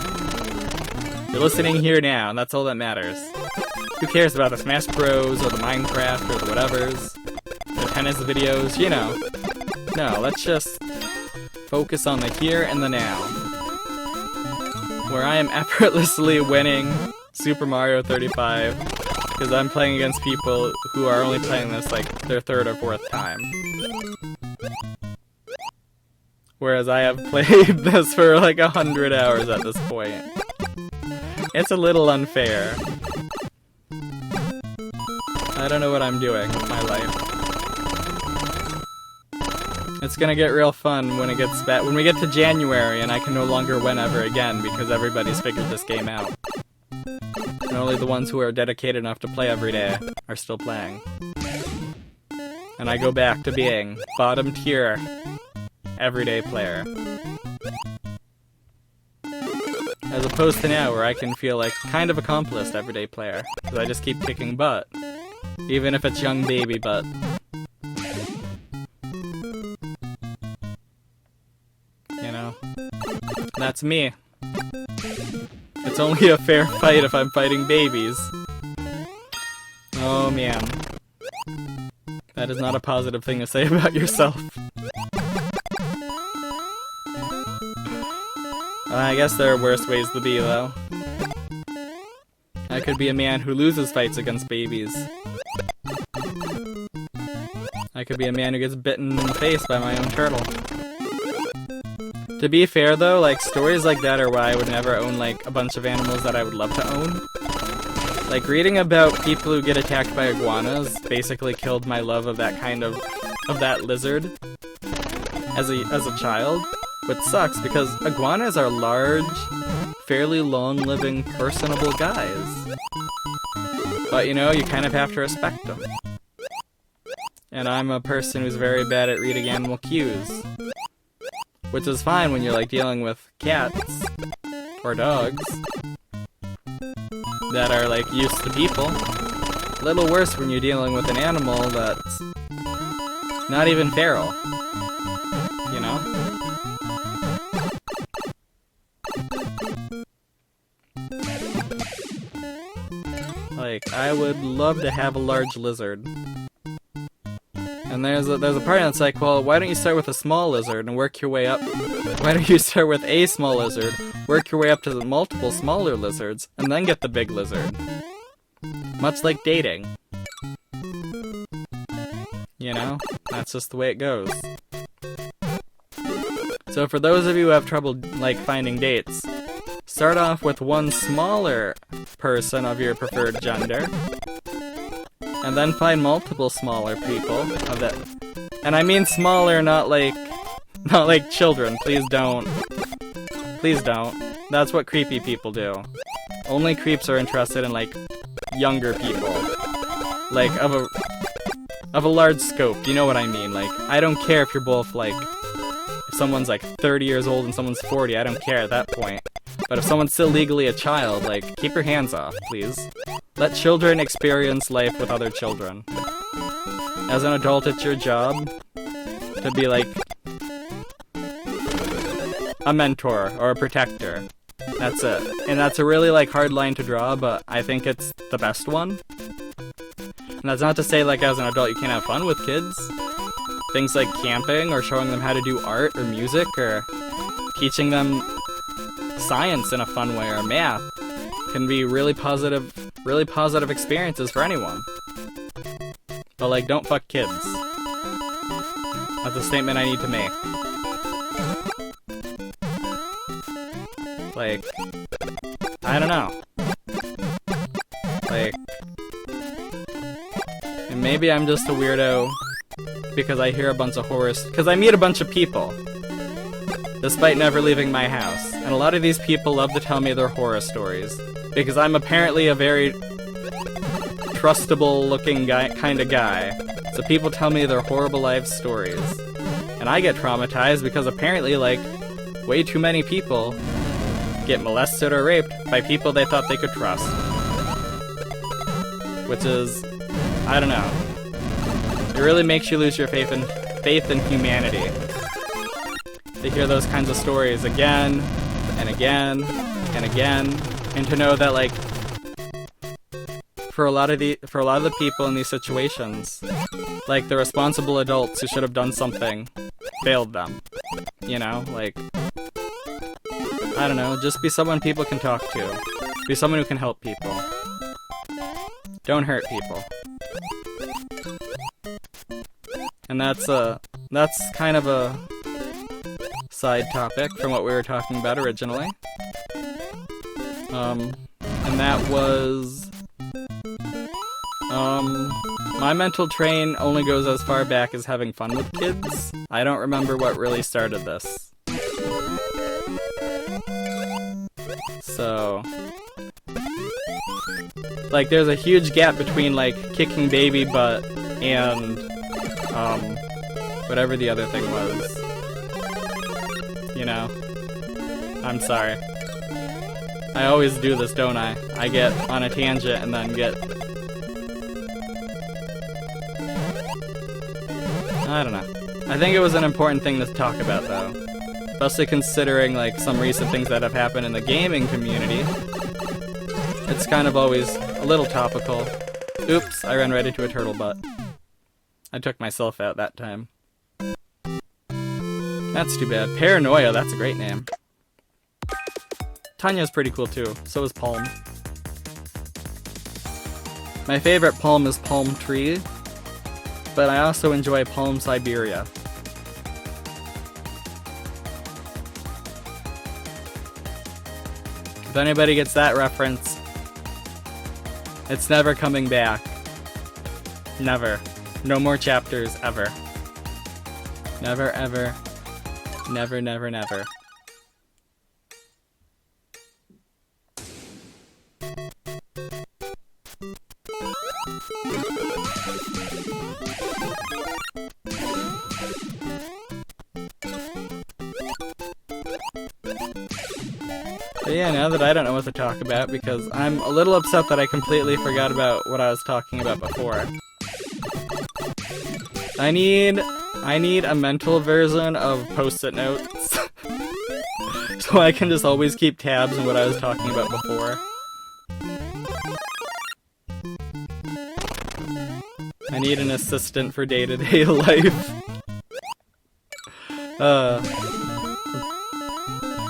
You're listening here now, and that's all that matters. Who cares about the Smash Bros, or the Minecraft, or the whatevers? The tennis videos, you know. No, let's just focus on the here and the now. Where I am effortlessly winning Super Mario 35, because I'm playing against people who are only playing this like their third or fourth time. Whereas I have played this for like 100 hours at this point. It's a little unfair. I don't know what I'm doing with my life. It's gonna get real fun when it gets when we get to January and I can no longer win ever again because everybody's figured this game out. And only the ones who are dedicated enough to play every day are still playing. And I go back to being bottom tier everyday player. As opposed to now where I can feel like kind of accomplished everyday player. Because I just keep kicking butt. Even if it's young baby butt. You know? That's me. It's only a fair fight if I'm fighting babies. Oh man. That is not a positive thing to say about yourself. I guess there are worse ways to be, though. I could be a man who loses fights against babies. I could be a man who gets bitten in the face by my own turtle. To be fair, though, like, stories like that are why I would never own, like, a bunch of animals that I would love to own. Like, reading about people who get attacked by iguanas basically killed my love of that kind of that lizard as a child. Which sucks, because iguanas are large, fairly long-living, personable guys. But, you know, you kind of have to respect them. And I'm a person who's very bad at reading animal cues. Which is fine when you're, like, dealing with cats, or dogs, that are, like, used to people. A little worse when you're dealing with an animal that's not even feral. You know? Like, I would love to have a large lizard. And there's a part that's like, well, why don't you start with a small lizard and work your way up? Why don't you start with a small lizard, work your way up to the multiple smaller lizards, and then get the big lizard? Much like dating. You know? That's just the way it goes. So for those of you who have trouble, like, finding dates, start off with one smaller person of your preferred gender, and then find multiple smaller people of that. And I mean smaller, not like children. Please don't. Please don't. That's what creepy people do. Only creeps are interested in, like, younger people. Like, of a large scope, you know what I mean? Like, I don't care if you're both, like, if someone's, like, 30 years old and someone's 40, I don't care at that point. But if someone's still legally a child, like, keep your hands off, please. Let children experience life with other children. As an adult, it's your job to be like, a mentor or a protector. That's it. And that's a really, like, hard line to draw, but I think it's the best one. And that's not to say, like, as an adult you can't have fun with kids. Things like camping, or showing them how to do art, or music, or teaching them science in a fun way, or math, can be really positive experiences for anyone. But, like, don't fuck kids. That's a statement I need to make. Like, I don't know. Like, and maybe I'm just a weirdo because I hear a bunch of horrors, because I meet a bunch of people, despite never leaving my house. And a lot of these people love to tell me their horror stories, because I'm apparently a very trustable looking kind of guy. So people tell me their horrible life stories. And I get traumatized because apparently, like, way too many people get molested or raped by people they thought they could trust. Which is, I don't know. It really makes you lose your faith in humanity. To hear those kinds of stories again and again and again, and to know that, like, for a lot of the people in these situations, like, the responsible adults who should have done something failed them. You know, like, I don't know, just be someone people can talk to. Be someone who can help people. Don't hurt people. And that's kind of a side topic from what we were talking about originally. And that was... my mental train only goes as far back as having fun with kids. I don't remember what really started this. So... like, there's a huge gap between, like, kicking baby butt and, whatever the other thing was. You know? I'm sorry. I always do this, don't I? I get on a tangent and then get... I don't know. I think it was an important thing to talk about, though. Especially considering, like, some recent things that have happened in the gaming community. It's kind of always a little topical. Oops, I ran right into a turtle butt. I took myself out that time. That's too bad. Paranoia, that's a great name. Tanya's pretty cool too, so is Palm. My favorite Palm is Palm Tree, but I also enjoy Palm Siberia. If anybody gets that reference, it's never coming back. Never. No more chapters, ever. Never, ever. Never, never, never. But yeah, now that I don't know what to talk about, because I'm a little upset that I completely forgot about what I was talking about before. I need a mental version of Post-it notes. So I can just always keep tabs on what I was talking about before. I need an assistant for day-to-day life.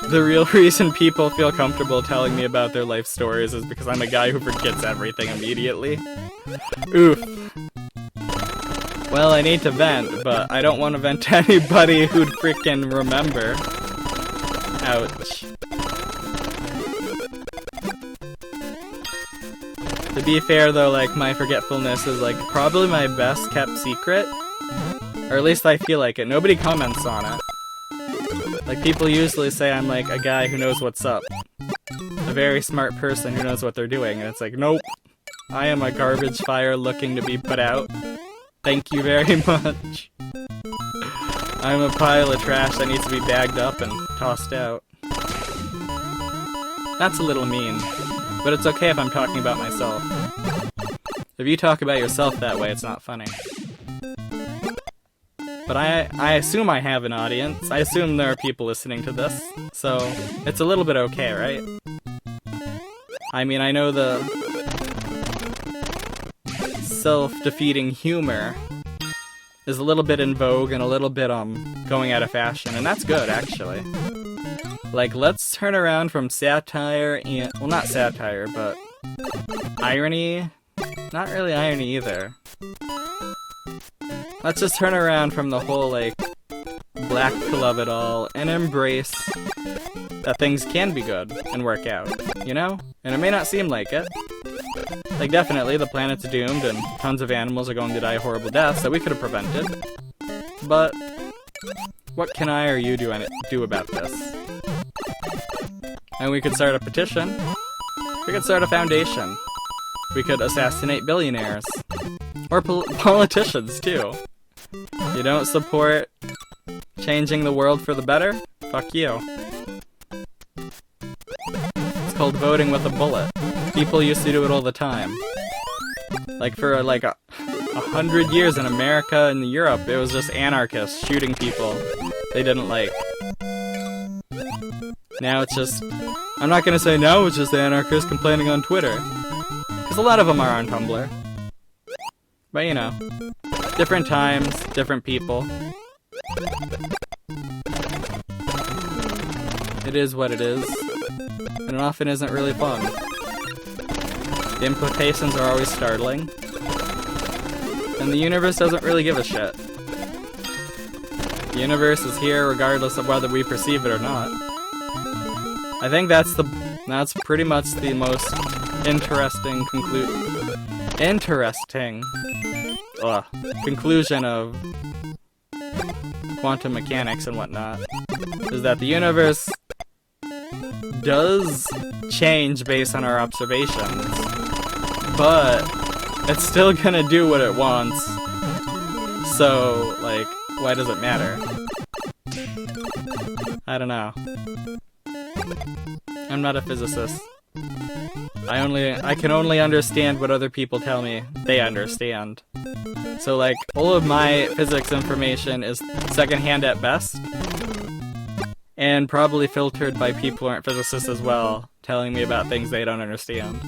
The real reason people feel comfortable telling me about their life stories is because I'm a guy who forgets everything immediately. Oof. Well, I need to vent, but I don't want to vent to anybody who'd freaking remember. Ouch. To be fair though, like, my forgetfulness is, like, probably my best kept secret. Or at least I feel like it. Nobody comments on it. Like, people usually say I'm, like, a guy who knows what's up. A very smart person who knows what they're doing, and it's like, nope. I am a garbage fire looking to be put out. Thank you very much. I'm a pile of trash that needs to be bagged up and tossed out. That's a little mean, but it's okay if I'm talking about myself. If you talk about yourself that way, it's not funny. But I assume I have an audience. I assume there are people listening to this, so it's a little bit okay, right? I mean, I know the self-defeating humor is a little bit in vogue and a little bit, going out of fashion, and that's good, actually. Like, let's turn around from satire and... well, not satire, but irony? Not really irony either. Let's just turn around from the whole, like, black pill of it all and embrace that things can be good and work out, you know? And it may not seem like it. Like, definitely, the planet's doomed and tons of animals are going to die horrible deaths that we could have prevented. But what can I or you do about this? And we could start a petition. We could start a foundation. We could assassinate billionaires. Or politicians, too. You don't support changing the world for the better? Fuck you. It's called voting with a bullet. People used to do it all the time. Like, for, like, 100 years in America and Europe, it was just anarchists shooting people they didn't like. Now it's just... I'm not gonna say now it's just anarchists complaining on Twitter. Because a lot of them are on Tumblr. But, you know. Different times, different people. It is what it is. And it often isn't really fun. The implications are always startling. And the universe doesn't really give a shit. The universe is here regardless of whether we perceive it or not. I think that's pretty much the most interesting conclusion of quantum mechanics and whatnot, is that the universe does change based on our observations, but it's still gonna do what it wants, so, like, why does it matter? I don't know. I'm not a physicist. I can only understand what other people tell me they understand. So, like, all of my physics information is secondhand at best, and probably filtered by people who aren't physicists as well, telling me about things they don't understand.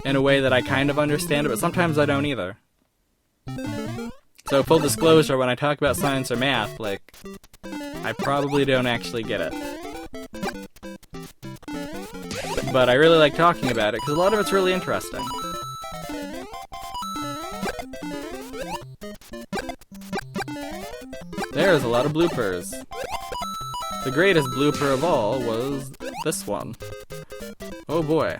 In a way that I kind of understand it, but sometimes I don't either. So, full disclosure, when I talk about science or math, like, I probably don't actually get it. But I really like talking about it, because a lot of it's really interesting. There's a lot of bloopers. The greatest blooper of all was this one. Oh boy.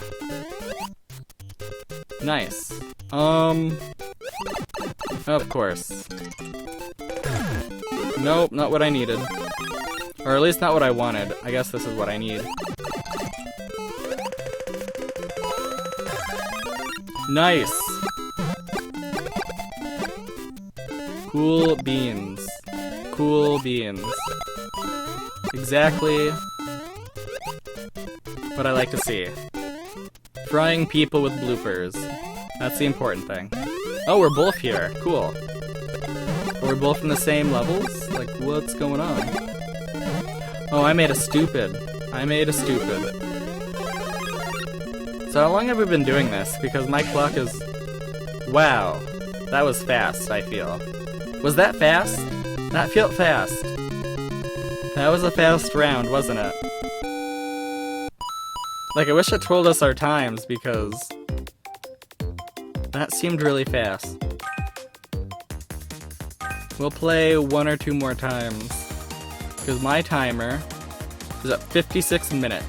Nice. Of course. Nope, not what I needed. Or at least not what I wanted. I guess this is what I need. Nice! Cool beans. Cool beans. Exactly what I like to see. Frying people with bloopers. That's the important thing. Oh, we're both here. Cool. We're both in the same levels? Like, what's going on? Oh, I made a stupid. So how long have we been doing this? Because my clock is... Wow. That was fast, I feel. Was that fast? That felt fast. That was a fast round, wasn't it? Like, I wish it told us our times, because... that seemed really fast. We'll play 1 or 2 more times. Because my timer is at 56 minutes.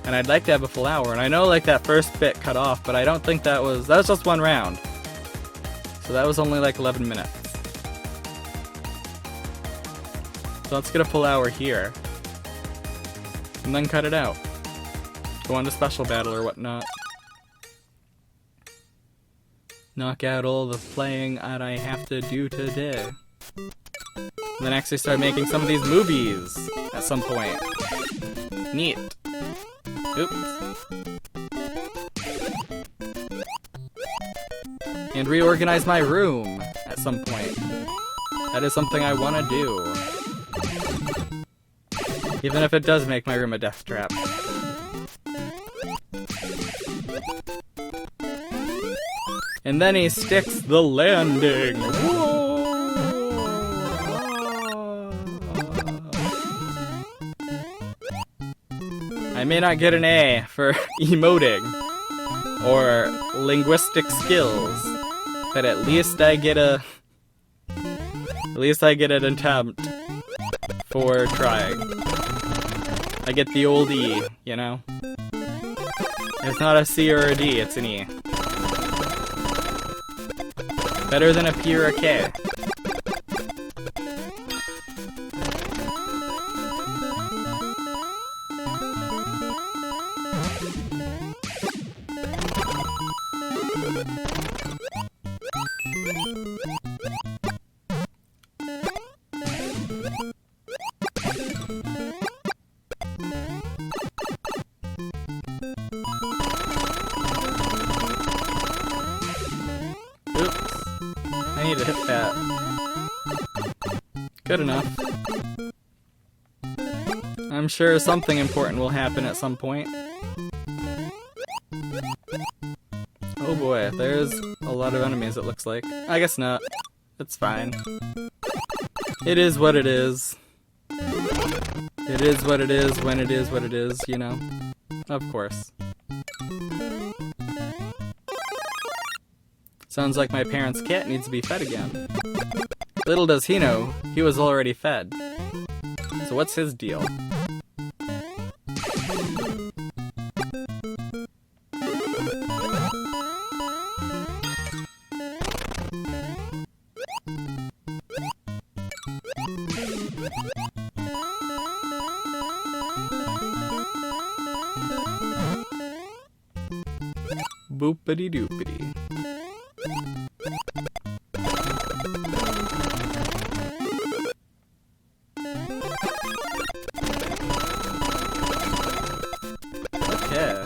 And I'd like to have a full hour. And I know, like, that first bit cut off, but I don't think that was just 1 round. So that was only, like, 11 minutes. So let's get a full hour here. And then cut it out. Go on to special battle or whatnot. Knock out all the playing that I have to do today. And then actually start making some of these movies at some point. Neat. Oops. And reorganize my room at some point. That is something I want to do. Even if it does make my room a death trap. And then he sticks the landing. Whoa! I may not get an A for emoting or linguistic skills, but at least I get an attempt for trying. I get the old E, you know? It's not a C or a D, it's an E. Better than a P or a K. Oops. I need to hit that. Good enough. I'm sure something important will happen at some point. Oh boy, there's a lot of enemies it looks like. I guess not. It's fine. It is what it is. It is what it is when it is what it is, you know? Of course. Sounds like my parents' cat needs to be fed again. Little does he know, he was already fed. So what's his deal? Boopity doopity. Okay.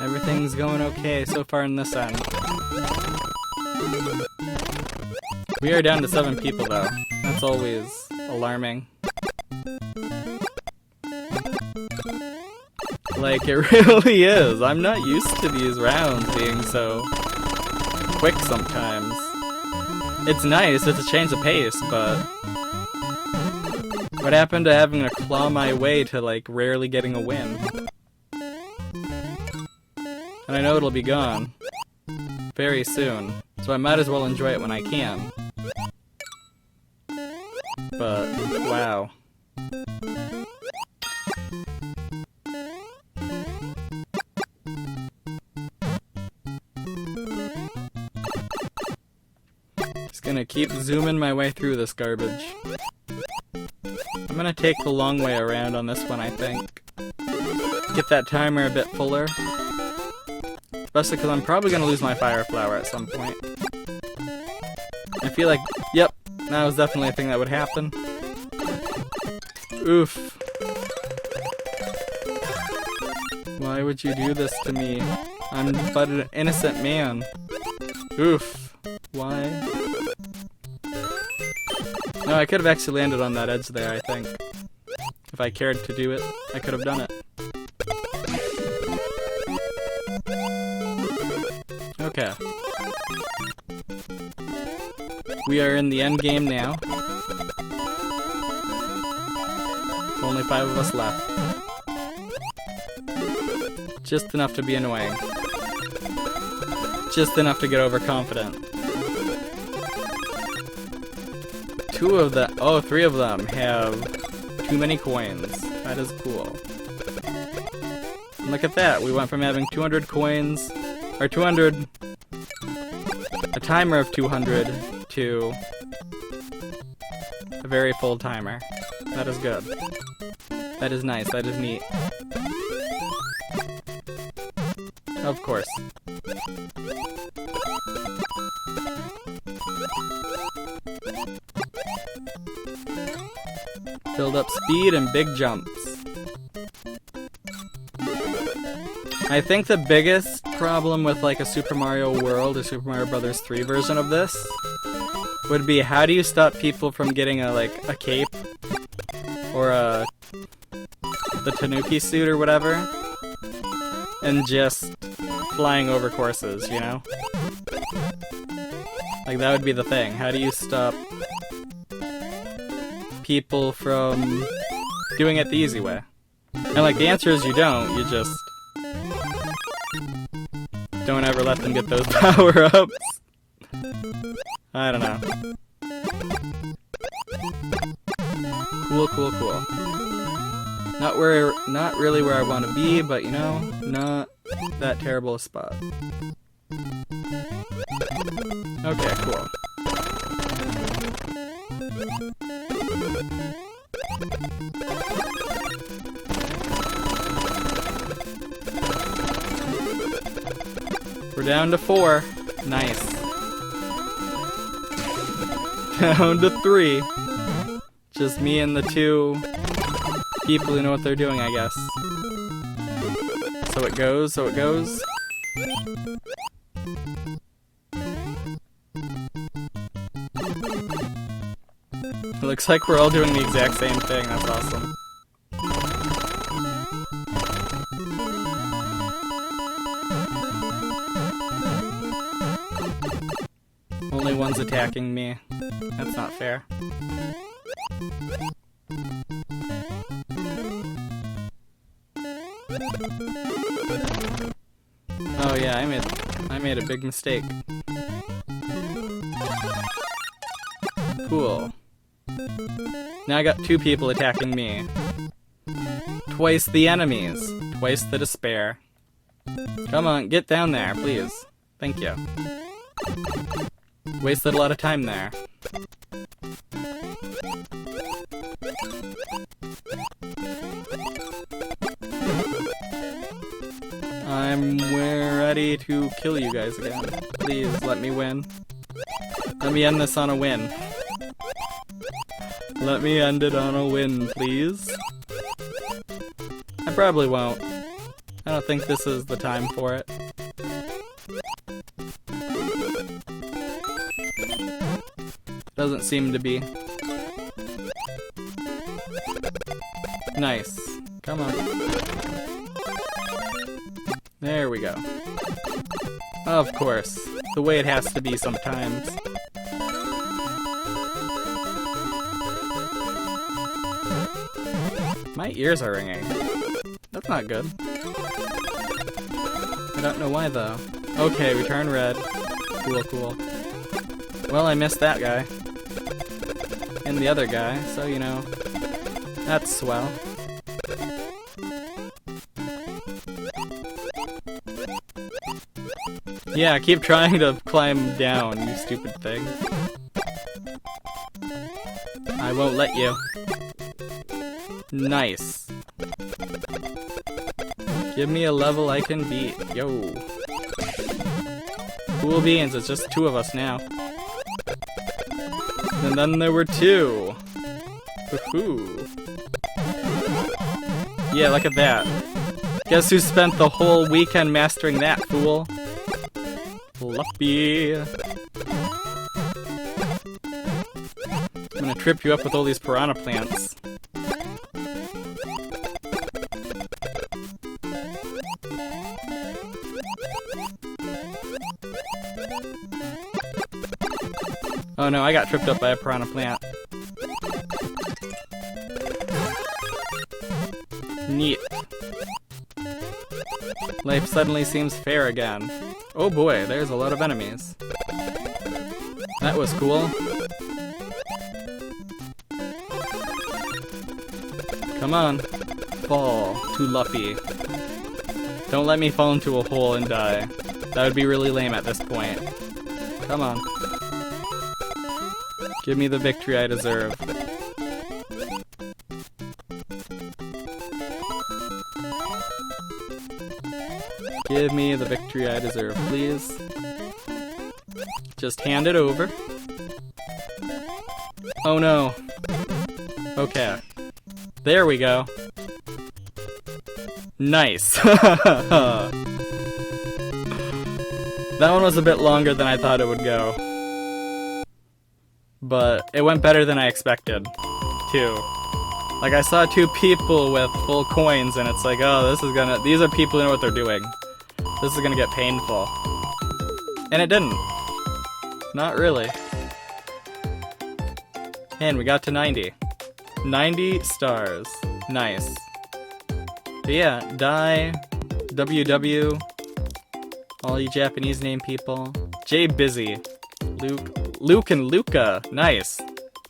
Everything's going okay so far in this end. We are down to 7 people though. That's always alarming. Like, it really is. I'm not used to these rounds being so quick sometimes. It's nice, it's a change of pace, but what happened to having to claw my way to, like, rarely getting a win? And I know it'll be gone very soon, so I might as well enjoy it when I can. But, wow. Just gonna keep zooming my way through this garbage. I'm gonna take the long way around on this one, I think. Get that timer a bit fuller. Especially because I'm probably gonna lose my fire flower at some point. I feel like, yep, that was definitely a thing that would happen. Oof. Why would you do this to me? I'm but an innocent man. Oof. Why? No, I could have actually landed on that edge there, I think. If I cared to do it, I could have done it. Okay. We are in the end game now. Only 5 of us left. Just enough to be annoying. Just enough to get overconfident. 2 of them, oh, 3 of them have too many coins. That is cool. And look at that, we went from having 200 coins, or 200, a timer of 200 to a very full timer. That is good. That is nice, that is neat. Of course. Build up speed and big jumps. I think the biggest problem with like a Super Mario World or Super Mario Bros. 3 version of this would be, how do you stop people from getting a cape or the Tanuki suit or whatever and just flying over courses, you know? Like, that would be the thing. How do you stop people from doing it the easy way? And like, the answer is you don't. You just don't ever let them get those power-ups. I don't know. Cool, cool, cool. Not really where I want to be, but you know, not that terrible a spot. Okay, cool. We're down to 4. Nice. Down to 3. Just me and the 2 people who know what they're doing, I guess. So it goes, so it goes. It looks like we're all doing the exact same thing. That's awesome. Only one's attacking me. That's not fair. Oh yeah, I made a big mistake. Cool. Now I got 2 people attacking me. Twice the enemies. Twice the despair. Come on, get down there, please. Thank you. Wasted a lot of time there. I'm ready to kill you guys again. Please, let me win. Let me end this on a win. Let me end it on a win, please. I probably won't. I don't think this is the time for it. Doesn't seem to be. Nice. Come on. There we go. Of course. The way it has to be sometimes. My ears are ringing. That's not good. I don't know why though. Okay, we turn red. Cool, cool. Well, I missed that guy. And the other guy, so you know. That's swell. Yeah, keep trying to climb down, you stupid thing. I won't let you. Nice. Give me a level I can beat. Yo. Cool beans, it's just 2 of us now. And then there were 2. Woohoo. Yeah, look at that. Guess who spent the whole weekend mastering that, fool? Luppi. I'm gonna trip you up with all these piranha plants. Oh no, I got tripped up by a piranha plant. Neat. Life suddenly seems fair again. Oh boy, there's a lot of enemies. That was cool. Come on. Fall to Luppi. Don't let me fall into a hole and die. That would be really lame at this point. Come on. Give me the victory I deserve. Give me the victory I deserve, please. Just hand it over. Oh no. Okay. There we go. Nice. That one was a bit longer than I thought it would go. But it went better than I expected, too. Like, I saw two people with full coins, and it's like, oh, these are people who know what they're doing. This is gonna get painful. And it didn't. Not really. And we got to 90. 90 stars. Nice. But yeah, Die, WW, all you Japanese name people. Jay Busy, Luke and Luca, nice.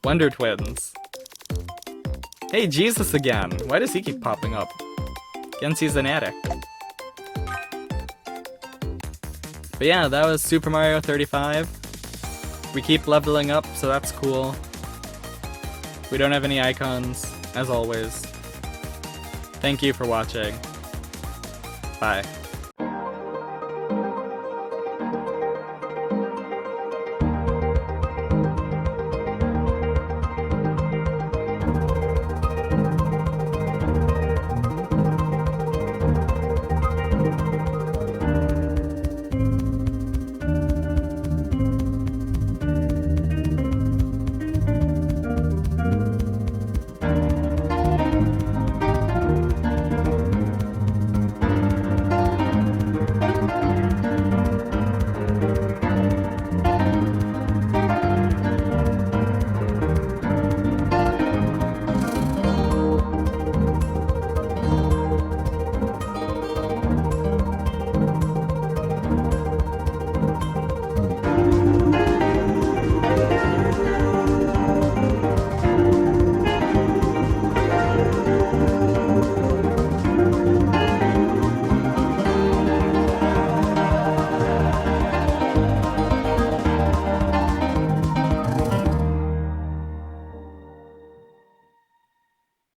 Wonder Twins. Hey, Jesus again. Why does he keep popping up? Guess he's an addict. But yeah, that was Super Mario 35. We keep leveling up, so that's cool. We don't have any icons, as always. Thank you for watching. Bye.